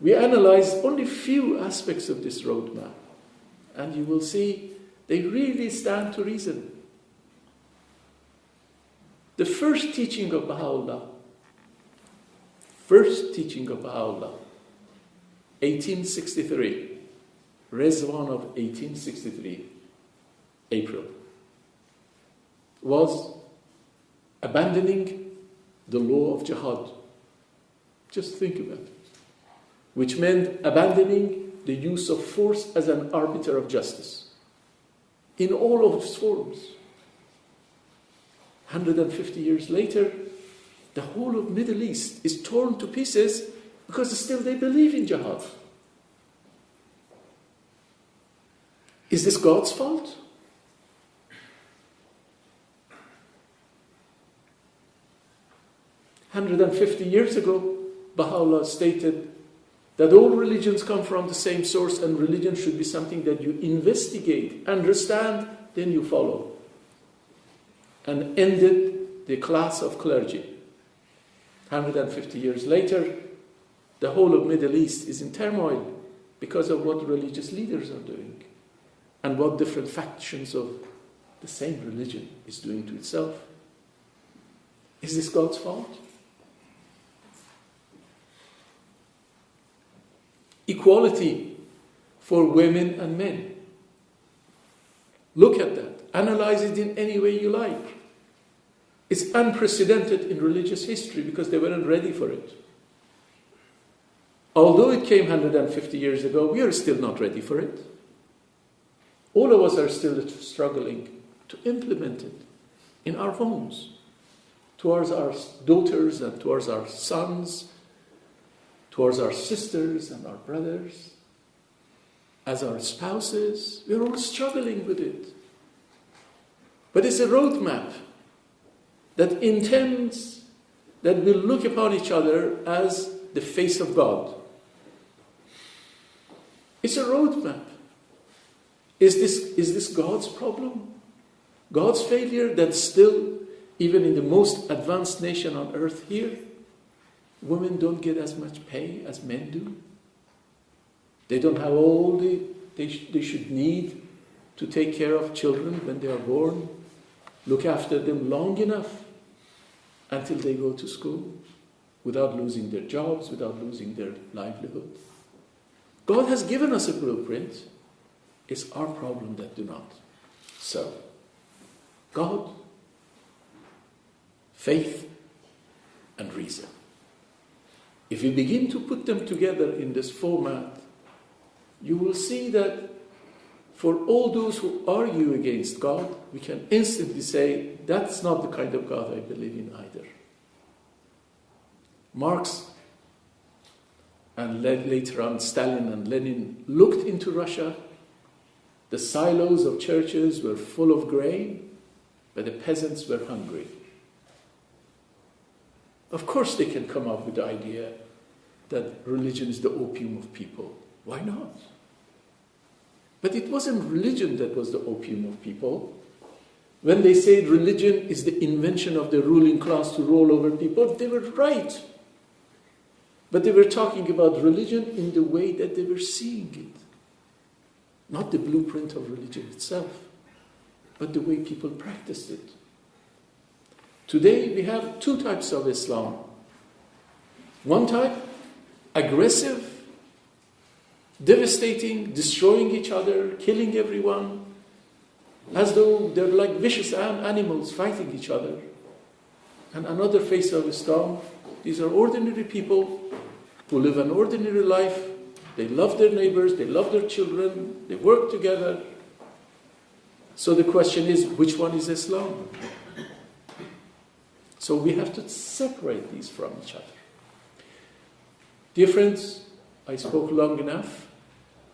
We analyze only few aspects of this roadmap, and you will see they really stand to reason. The first teaching of Baha'u'llah, 1863, Rizwan of 1863, April, was abandoning the law of jihad. Just think about it. Which meant abandoning the use of force as an arbiter of justice in all of its forms. 150 years later, the whole of Middle East is torn to pieces because still they believe in jihad. Is this God's fault? $150 ago, Baha'u'llah stated that all religions come from the same source and religion should be something that you investigate, understand, then you follow. And ended the class of clergy. 150 years later, the whole of Middle East is in turmoil because of what religious leaders are doing and what different factions of the same religion is doing to itself. Is this God's fault? Equality for women and men. Look at that. Analyze it in any way you like. It's unprecedented in religious history because they weren't ready for it. Although it came 150 years ago, we are still not ready for it. All of us are still struggling to implement it in our homes, towards our daughters and towards our sons, towards our sisters and our brothers, as our spouses. We're all struggling with it. But it's a roadmap that intends that we'll look upon each other as the face of God. It's a roadmap. Is this God's problem? God's failure that still, even in the most advanced nation on earth here, women don't get as much pay as men do? They don't have all they should need to take care of children when they are born, look after them long enough until they go to school without losing their jobs, without losing their livelihood. God has given us a blueprint. It's our problem that do not. So, God, faith, and reason. If you begin to put them together in this format, you will see that for all those who argue against God, we can instantly say, that's not the kind of God I believe in either. Marx and later on Stalin and Lenin looked into Russia. The silos of churches were full of grain, but the peasants were hungry. Of course they can come up with the idea that religion is the opium of people. Why not? But it wasn't religion that was the opium of people. When they said religion is the invention of the ruling class to roll over people, they were right. But they were talking about religion in the way that they were seeing it. Not the blueprint of religion itself, but the way people practiced it. Today we have two types of Islam. One type, aggressive, devastating, destroying each other, killing everyone, as though they're like vicious animals fighting each other. And another face of Islam, these are ordinary people who live an ordinary life. They love their neighbors, they love their children, they work together. So the question is, which one is Islam? So we have to separate these from each other. Dear friends, I spoke long enough.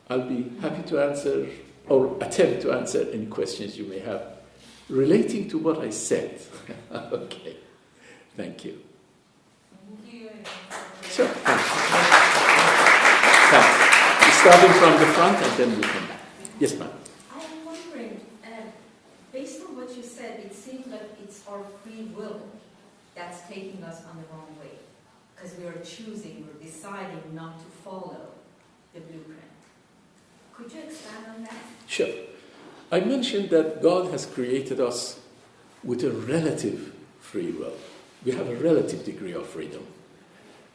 I'll be happy to answer or attempt to answer any questions you may have relating to what I said. Okay. Thank you. Sure. Thanks. Starting from the front and then we'll come back. Yes, ma'am. I'm wondering, based on what you said, it seems like it's our free will that's taking us on the wrong way. Because we are choosing, we're deciding not to follow the blueprint. Could you expand on that? Sure. I mentioned that God has created us with a relative free will. We have a relative degree of freedom.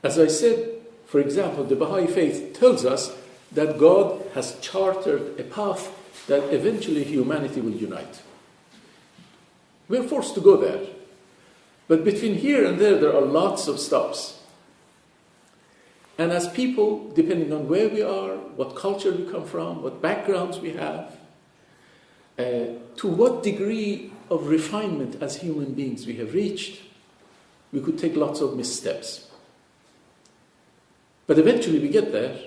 As I said, for example, the Baha'i faith tells us that God has chartered a path that eventually humanity will unite. We're forced to go there. But between here and there are lots of stops. And as people, depending on where we are, what culture we come from, what backgrounds we have, to what degree of refinement as human beings we have reached, we could take lots of missteps. But eventually we get there.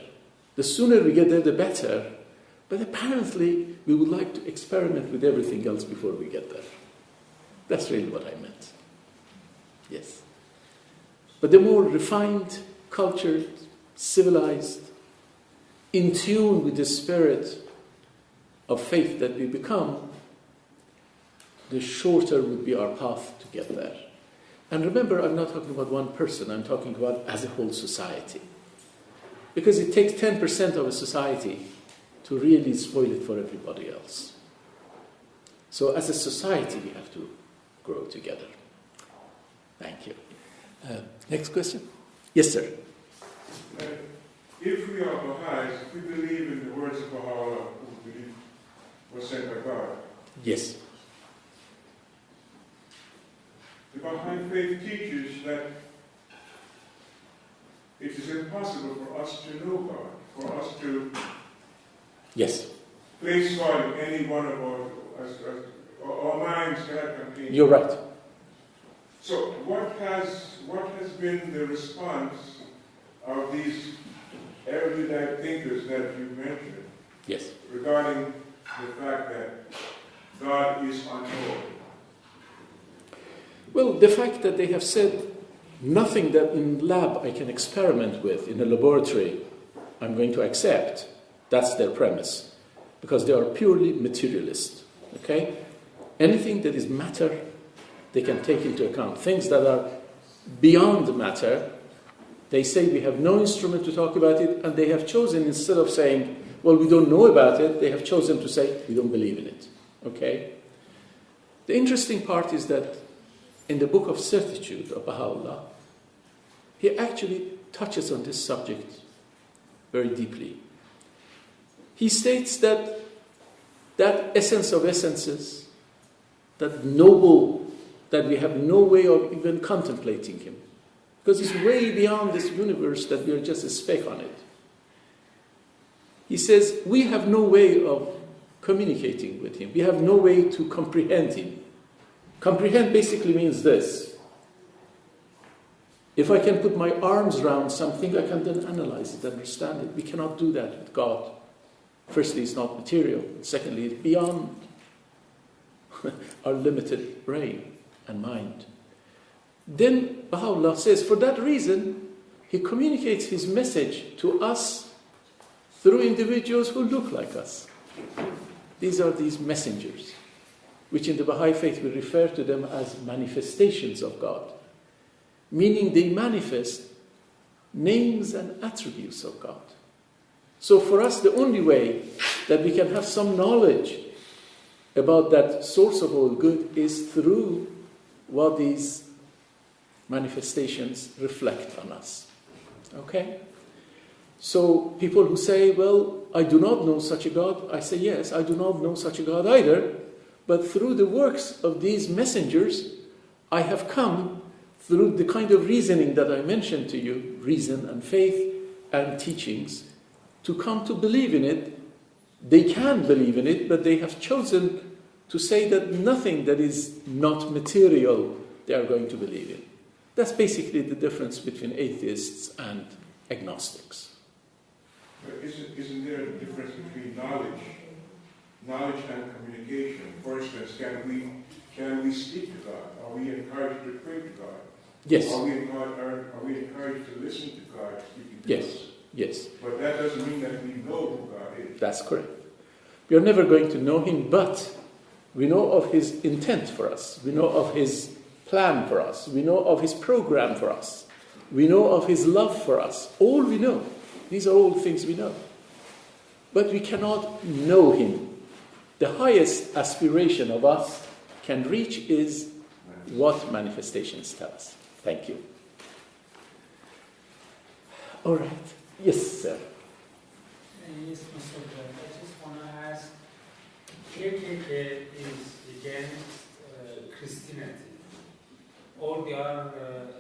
The sooner we get there, the better. But apparently, we would like to experiment with everything else before we get there. That's really what I meant. Yes. But the more refined, cultured, civilized, in tune with the spirit of faith that we become, the shorter would be our path to get there. And remember, I'm not talking about one person, I'm talking about as a whole society. Because it takes 10% of a society to really spoil it for everybody else. So as a society, we have to grow together. Thank you. Next question? Yes, sir. If we are Baha'is, we believe in the words of Baha'u'llah, who we believe was sent by God. Yes. The Baha'i faith teaches that it is impossible for us to know God, for us to Yes. place God in any one of our minds cannot contain. You're right. So what has been the response of these erudite thinkers that you mentioned Yes. regarding the fact that God is unknown? Well, the fact that they have said nothing that in lab I can experiment with in a laboratory I'm going to accept, that's their premise. Because they are purely materialist. Okay? Anything that is matter, they can take into account. Things that are beyond matter, they say we have no instrument to talk about it, and they have chosen, instead of saying, well, we don't know about it, they have chosen to say, we don't believe in it. Okay? The interesting part is that in the Book of Certitude of Baha'u'llah, he actually touches on this subject very deeply. He states that that essence of essences, that noble, that we have no way of even contemplating him, because it's way beyond this universe that we are just a speck on it. He says, we have no way of communicating with him. We have no way to comprehend him. Comprehend basically means this. If I can put my arms around something, I can then analyze it, understand it. We cannot do that with God. Firstly, it's not material. Secondly, it's beyond our limited brain and mind. Then Baha'u'llah says, for that reason, he communicates his message to us through individuals who look like us. These are these messengers, which in the Baha'i faith we refer to them as manifestations of God, meaning they manifest names and attributes of God. So for us, the only way that we can have some knowledge about that source of all good is through what these manifestations reflect on us. Okay? So people who say, well, I do not know such a God, I say, yes, I do not know such a God either, but through the works of these messengers, I have come through the kind of reasoning that I mentioned to you, reason and faith and teachings, to come to believe in it. They can believe in it, but they have chosen to say that nothing that is not material they are going to believe in. That's basically the difference between atheists and agnostics. But isn't there a difference between knowledge and communication? For instance, can we speak to God? Are we encouraged to pray to God? Yes. Are we encouraged to listen to God speaking to us? Yes. But that doesn't mean that we know who God is. That's correct. We are never going to know him, but we know of his intent for us. We know of his plan for us. We know of his program for us. We know of his love for us. All we know. These are all things we know. But we cannot know him. The highest aspiration of us can reach is what manifestations tell us. Thank you. All right. Yes, sir. Yes, Mr. Judge. I just want to ask, KKK is against Christianity, or they are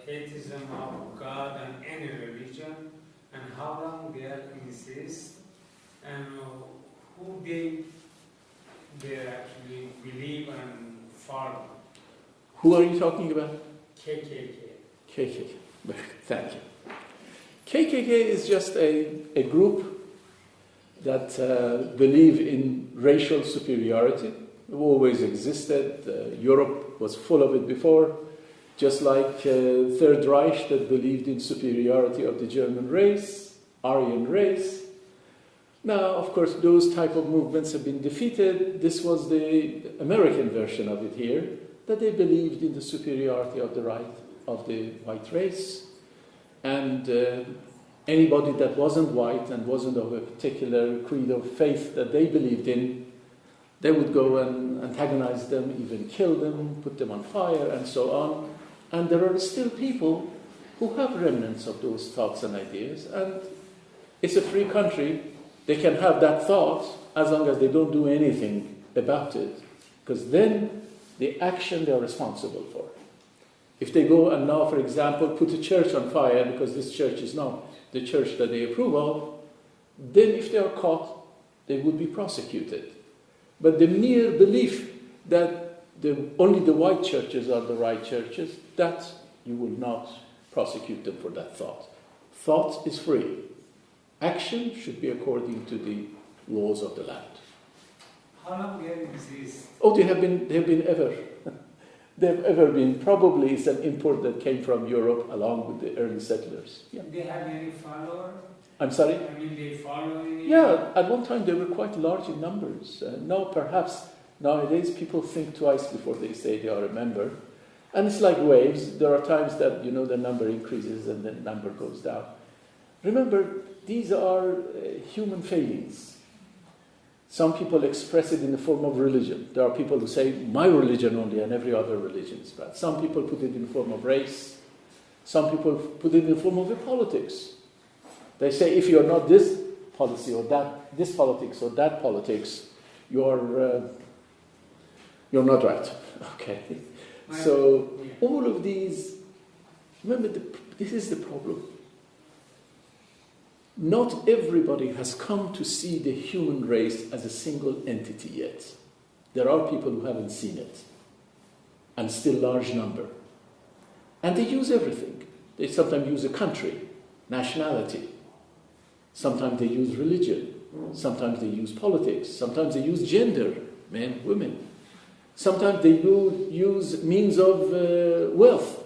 atheism of God and any religion, and how long they are insist, and who they actually believe and follow. Who are you talking about? KKK. KKK. Thank you. KKK is just a group that believe in racial superiority. It always existed. Europe was full of it before, just like Third Reich that believed in superiority of the German race, Aryan race. Now, of course, those type of movements have been defeated. This was the American version of it here, that they believed in the superiority of the white race. And anybody that wasn't white and wasn't of a particular creed of faith that they believed in, they would go and antagonize them, even kill them, put them on fire, and so on. And there are still people who have remnants of those thoughts and ideas. And it's a free country. They can have that thought as long as they don't do anything about it. Because then the action they are responsible for. If they go and now, for example, put a church on fire because this church is not the church that they approve of, then if they are caught, they would be prosecuted. But the mere belief that only the white churches are the right churches, that you will not prosecute them for that thought. Thought is free. Action should be according to the laws of the land. How long they exist? Oh, they have been ever. They've ever been. Probably it's an import that came from Europe along with the early settlers. Yeah. They have any followers? I'm sorry? I mean, they follow any? Yeah, at one time they were quite large in numbers. Now perhaps nowadays people think twice before they say they are a member. And it's like waves. There are times that, the number increases and the number goes down. Remember, these are human failings. Some people express it in the form of religion. There are people who say, my religion only and every other religion is bad. Some people put it in the form of race. Some people put it in the form of their politics. They say, if you're not this policy or this politics or that politics, you're not right. Okay. So all of these, remember, this is the problem. Not everybody has come to see the human race as a single entity yet. There are people who haven't seen it, and still large number. And they use everything. They sometimes use a country, nationality. Sometimes they use religion. Sometimes they use politics. Sometimes they use gender, men, women. Sometimes they use means of wealth.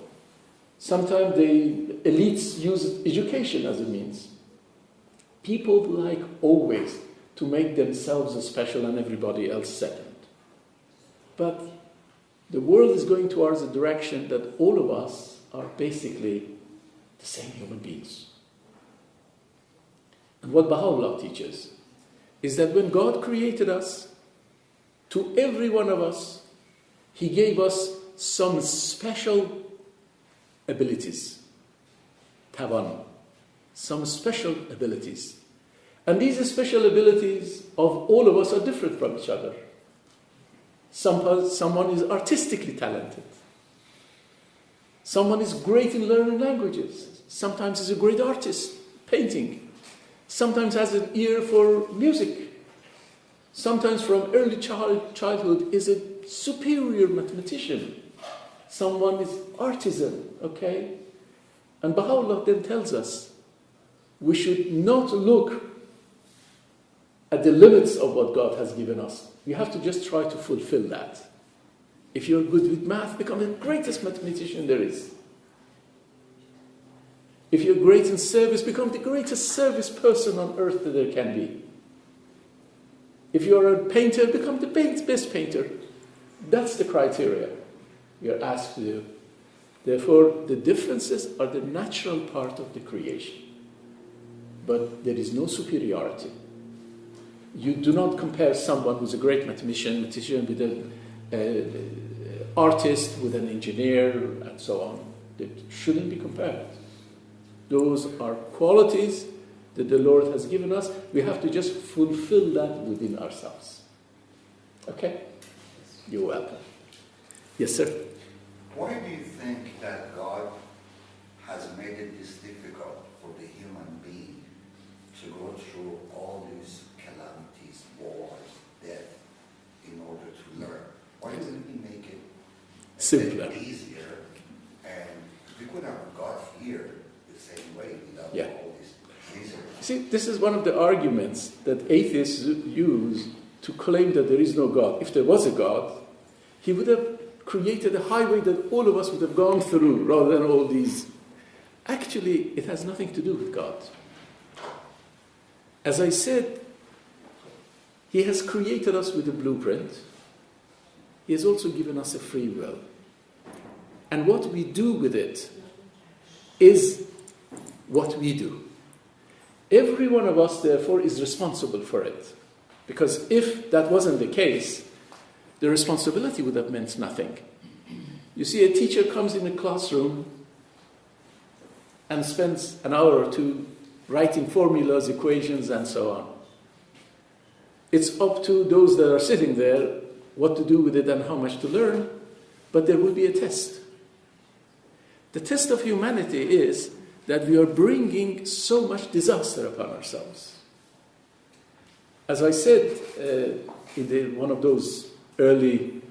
Sometimes the elites use education as a means. People like always to make themselves special and everybody else second. But the world is going towards a direction that all of us are basically the same human beings. And what Baha'u'llah teaches is that when God created us, to every one of us, He gave us some special abilities. Taban. Some special abilities. And these special abilities of all of us are different from each other. Someone is artistically talented. Someone is great in learning languages. Sometimes is a great artist, painting. Sometimes has an ear for music. Sometimes from early childhood is a superior mathematician. Someone is artisan, okay? And Baha'u'llah then tells us we should not look at the limits of what God has given us. We have to just try to fulfill that. If you're good with math, become the greatest mathematician there is. If you're great in service, become the greatest service person on earth that there can be. If you're a painter, become the best painter. That's the criteria we are asked to do. Therefore, the differences are the natural part of the creation. But there is no superiority. You do not compare someone who's a great mathematician with an artist, with an engineer, and so on. They shouldn't be compared. Those are qualities that the Lord has given us. We have to just fulfill that within ourselves. Okay? You're welcome. Yes, sir? Why do you think that God has made it this difficult for the human being to go through all these calamities, wars, death, in order to learn? Why doesn't He make it simpler, easier? And we could have got here the same way without all this misery. See, this is one of the arguments that atheists use to claim that there is no God. If there was a God, He would have created a highway that all of us would have gone through rather than all these. Actually, it has nothing to do with God. As I said, He has created us with a blueprint. He has also given us a free will. And what we do with it is what we do. Every one of us, therefore, is responsible for it. Because if that wasn't the case, the responsibility would have meant nothing. You see, a teacher comes in a classroom and spends an hour or two writing formulas, equations, and so on. It's up to those that are sitting there what to do with it and how much to learn, but there will be a test. The test of humanity is that we are bringing so much disaster upon ourselves. As I said in one of those early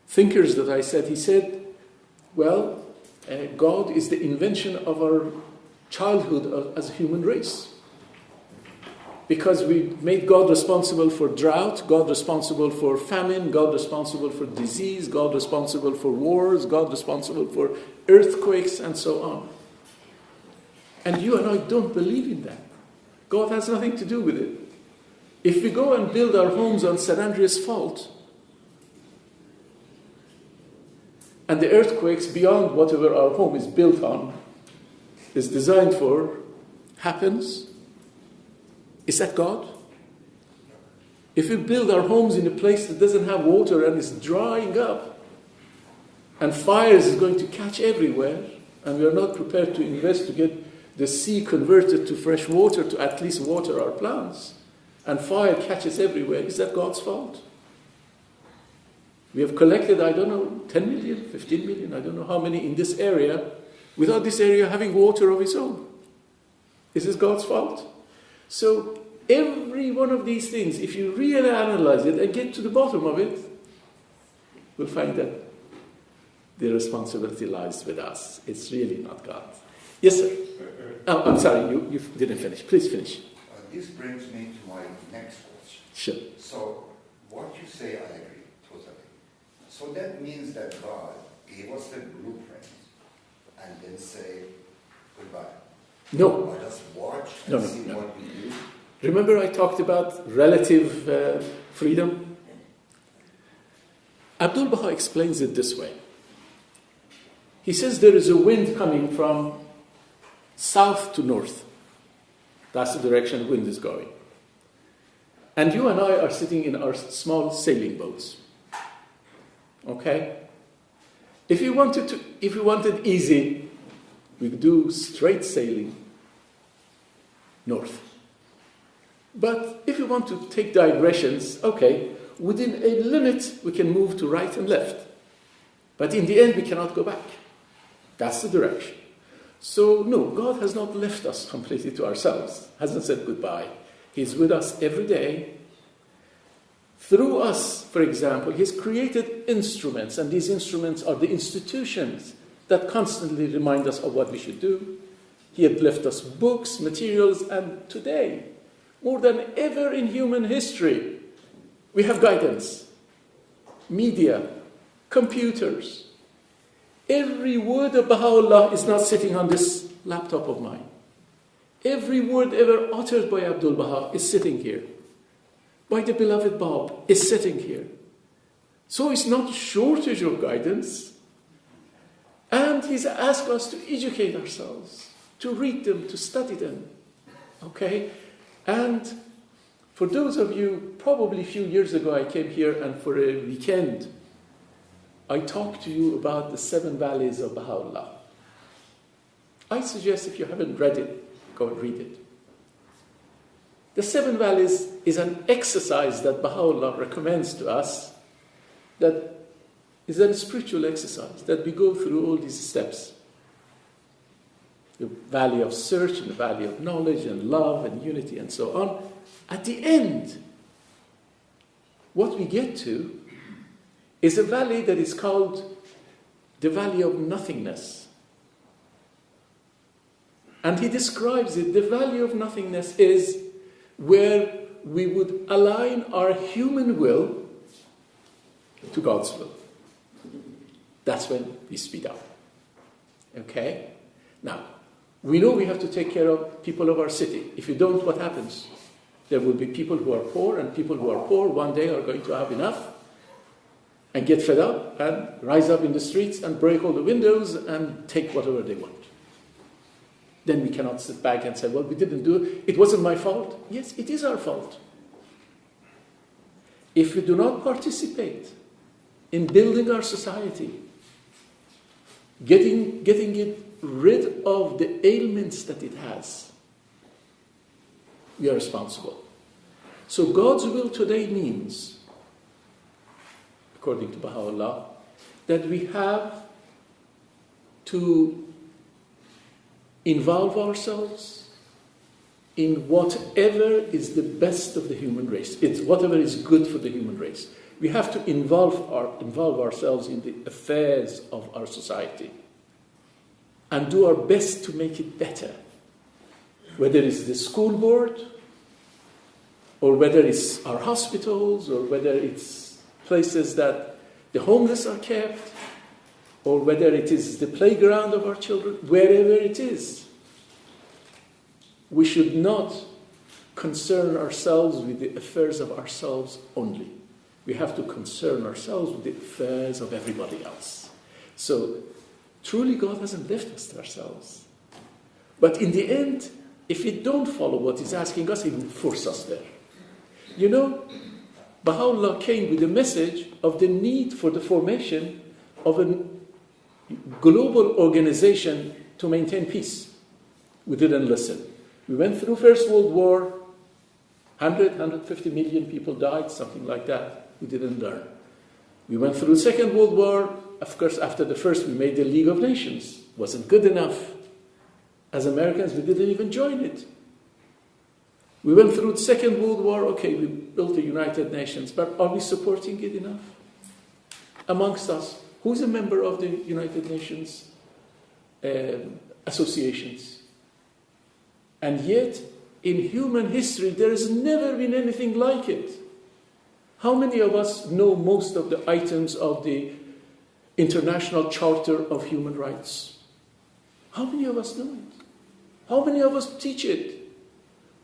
thinkers that I said, he said, well, God is the invention of our childhood as a human race. Because we made God responsible for drought, God responsible for famine, God responsible for disease, God responsible for wars, God responsible for earthquakes, and so on. And you and I don't believe in that. God has nothing to do with it. If we go and build our homes on San Andreas Fault, and the earthquakes beyond whatever our home is built on, is designed for, happens, is that God? If we build our homes in a place that doesn't have water and is drying up, and fires is going to catch everywhere, and we are not prepared to invest to get the sea converted to fresh water to at least water our plants, and fire catches everywhere, is that God's fault? We have collected, 10 million, 15 million, I don't know how many in this area, without this area having water of its own. Is this God's fault? So every one of these things, if you really analyze it and get to the bottom of it, we'll find that the responsibility lies with us. It's really not God. Yes, sir. I'm sorry, you didn't finish. Please finish. This brings me to my next question. Sure. So what you say, I agree totally. So that means that God give us the blueprint and then say goodbye. No. Or just watch and No. see what we do. Remember I talked about relative freedom? Abdul Baha explains it this way. He says there is a wind coming from south to north. That's the direction the wind is going. And you and I are sitting in our small sailing boats. Okay? If you wanted easy, we could do straight sailing north. But if you want to take digressions, okay, within a limit we can move to right and left. But in the end we cannot go back. That's the direction. So no, God has not left us completely to ourselves, hasn't said goodbye. He's with us every day. Through us, for example, He's created instruments, and these instruments are the institutions that constantly remind us of what we should do. He had left us books, materials, and today, more than ever in human history, we have guidance, media, computers. Every word of Baha'u'llah is not sitting on this laptop of mine. Every word ever uttered by Abdul Baha is sitting here. By the beloved Bab is sitting here. So it's not a shortage of guidance. And He's asked us to educate ourselves, to read them, to study them. Okay? And for those of you, probably a few years ago I came here and for a weekend, I talked to you about the 7 valleys of Baha'u'llah. I suggest if you haven't read it, go and read it. The 7 valleys is an exercise that Baha'u'llah recommends to us that is a spiritual exercise, that we go through all these steps. The valley of search and the valley of knowledge and love and unity and so on. At the end, what we get to is a valley that is called the valley of nothingness. And he describes it, the valley of nothingness is where we would align our human will to God's will. That's when we speed up. Okay? Now, we know we have to take care of people of our city. If you don't, what happens? There will be people who are poor, and people who are poor one day are going to have enough and get fed up and rise up in the streets and break all the windows and take whatever they want. Then we cannot sit back and say, well, we didn't do it. It wasn't my fault. Yes, it is our fault. If we do not participate in building our society, getting it rid of the ailments that it has, we are responsible. So God's will today means, according to Baha'u'llah, that we have to involve ourselves in whatever is the best of the human race. It's whatever is good for the human race. We have to involve ourselves in the affairs of our society and do our best to make it better. Whether it's the school board, or whether it's our hospitals, or whether it's places that the homeless are kept, or whether it is the playground of our children, wherever it is. We should not concern ourselves with the affairs of ourselves only. We have to concern ourselves with the affairs of everybody else. So, truly God hasn't left us to ourselves. But in the end, if we don't follow what He's asking us, He will force us there. You know, Baha'u'llah came with a message of the need for the formation of a global organization to maintain peace. We didn't listen. We went through First World War, 150 million people died, something like that. We didn't learn. We went through the Second World War. Of course, after the first, we made the League of Nations. Wasn't good enough. As Americans, we didn't even join it. We went through the Second World War. Okay, we built the United Nations, but are we supporting it enough? Amongst us, who's a member of the United Nations associations? And yet, in human history, there has never been anything like it. How many of us know most of the items of the International Charter of Human Rights. How many of us know it? How many of us teach it?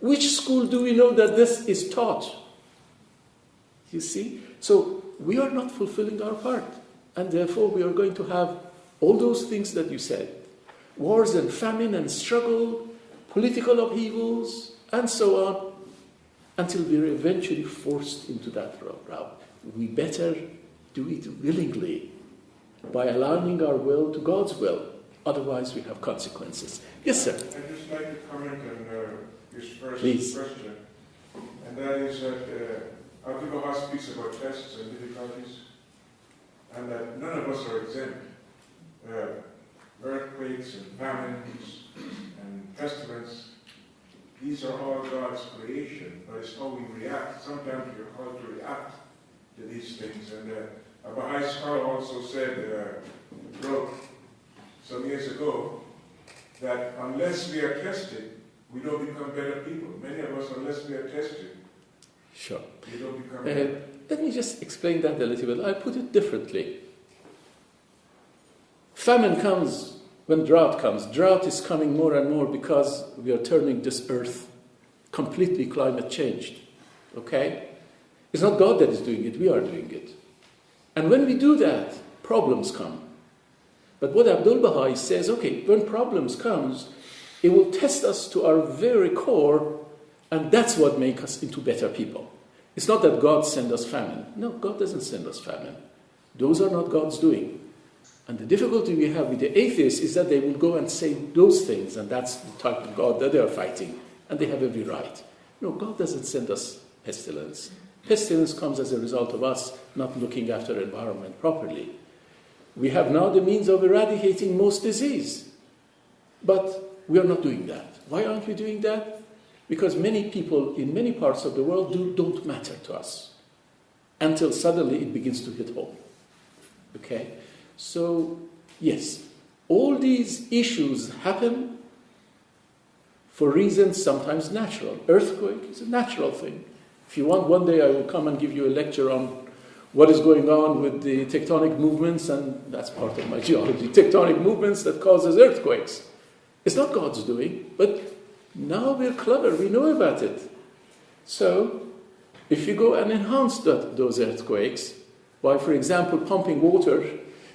Which school do we know that this is taught? You see? So we are not fulfilling our part. And therefore we are going to have all those things that you said. Wars and famine and struggle, political upheavals, and so on, until we're eventually forced into that route. We better do it willingly by aligning our will to God's will. Otherwise, we have consequences. Yes, sir. I'd just like to comment on this first Please. question. And that is that Abdul speaks about tests and difficulties, and that none of us are exempt. Earthquakes and famines and pestilence, these are all God's creation, but it's how we react. Sometimes we're called to react to these things. And a Baha'i scholar also said, wrote some years ago, that unless we are tested, we don't become better people. Many of us, unless we are tested, Sure. we don't become better. Let me just explain that a little bit. I'll put it differently. Famine comes when drought comes. Drought is coming more and more because we are turning this earth completely climate changed. Okay? It's not God that is doing it, we are doing it. And when we do that, problems come. But what Abdul Baha'i says, okay, when problems comes, it will test us to our very core, and that's what makes us into better people. It's not that God sends us famine. No, God doesn't send us famine. Those are not God's doing. And the difficulty we have with the atheists is that they will go and say those things, and that's the type of God that they are fighting, and they have every right. No, God doesn't send us pestilence. Pestilence comes as a result of us not looking after the environment properly. We have now the means of eradicating most disease, but we are not doing that. Why aren't we doing that? Because many people in many parts of the world don't matter to us until suddenly it begins to hit home. Okay? So, yes, all these issues happen for reasons sometimes natural. Earthquake is a natural thing. If you want, one day I will come and give you a lecture on what is going on with the tectonic movements, and that's part of my geology, tectonic movements that causes earthquakes. It's not God's doing, but now we're clever, we know about it. So, if you go and enhance those earthquakes by, for example, pumping water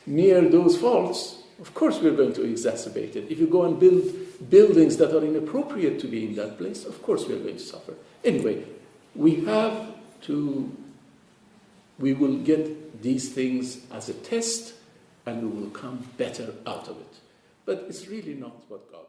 near those faults, of course we're going to exacerbate it. If you go and build buildings that are inappropriate to be in that place, of course we're going to suffer. Anyway, we will get these things as a test, and we will come better out of it. But it's really not what God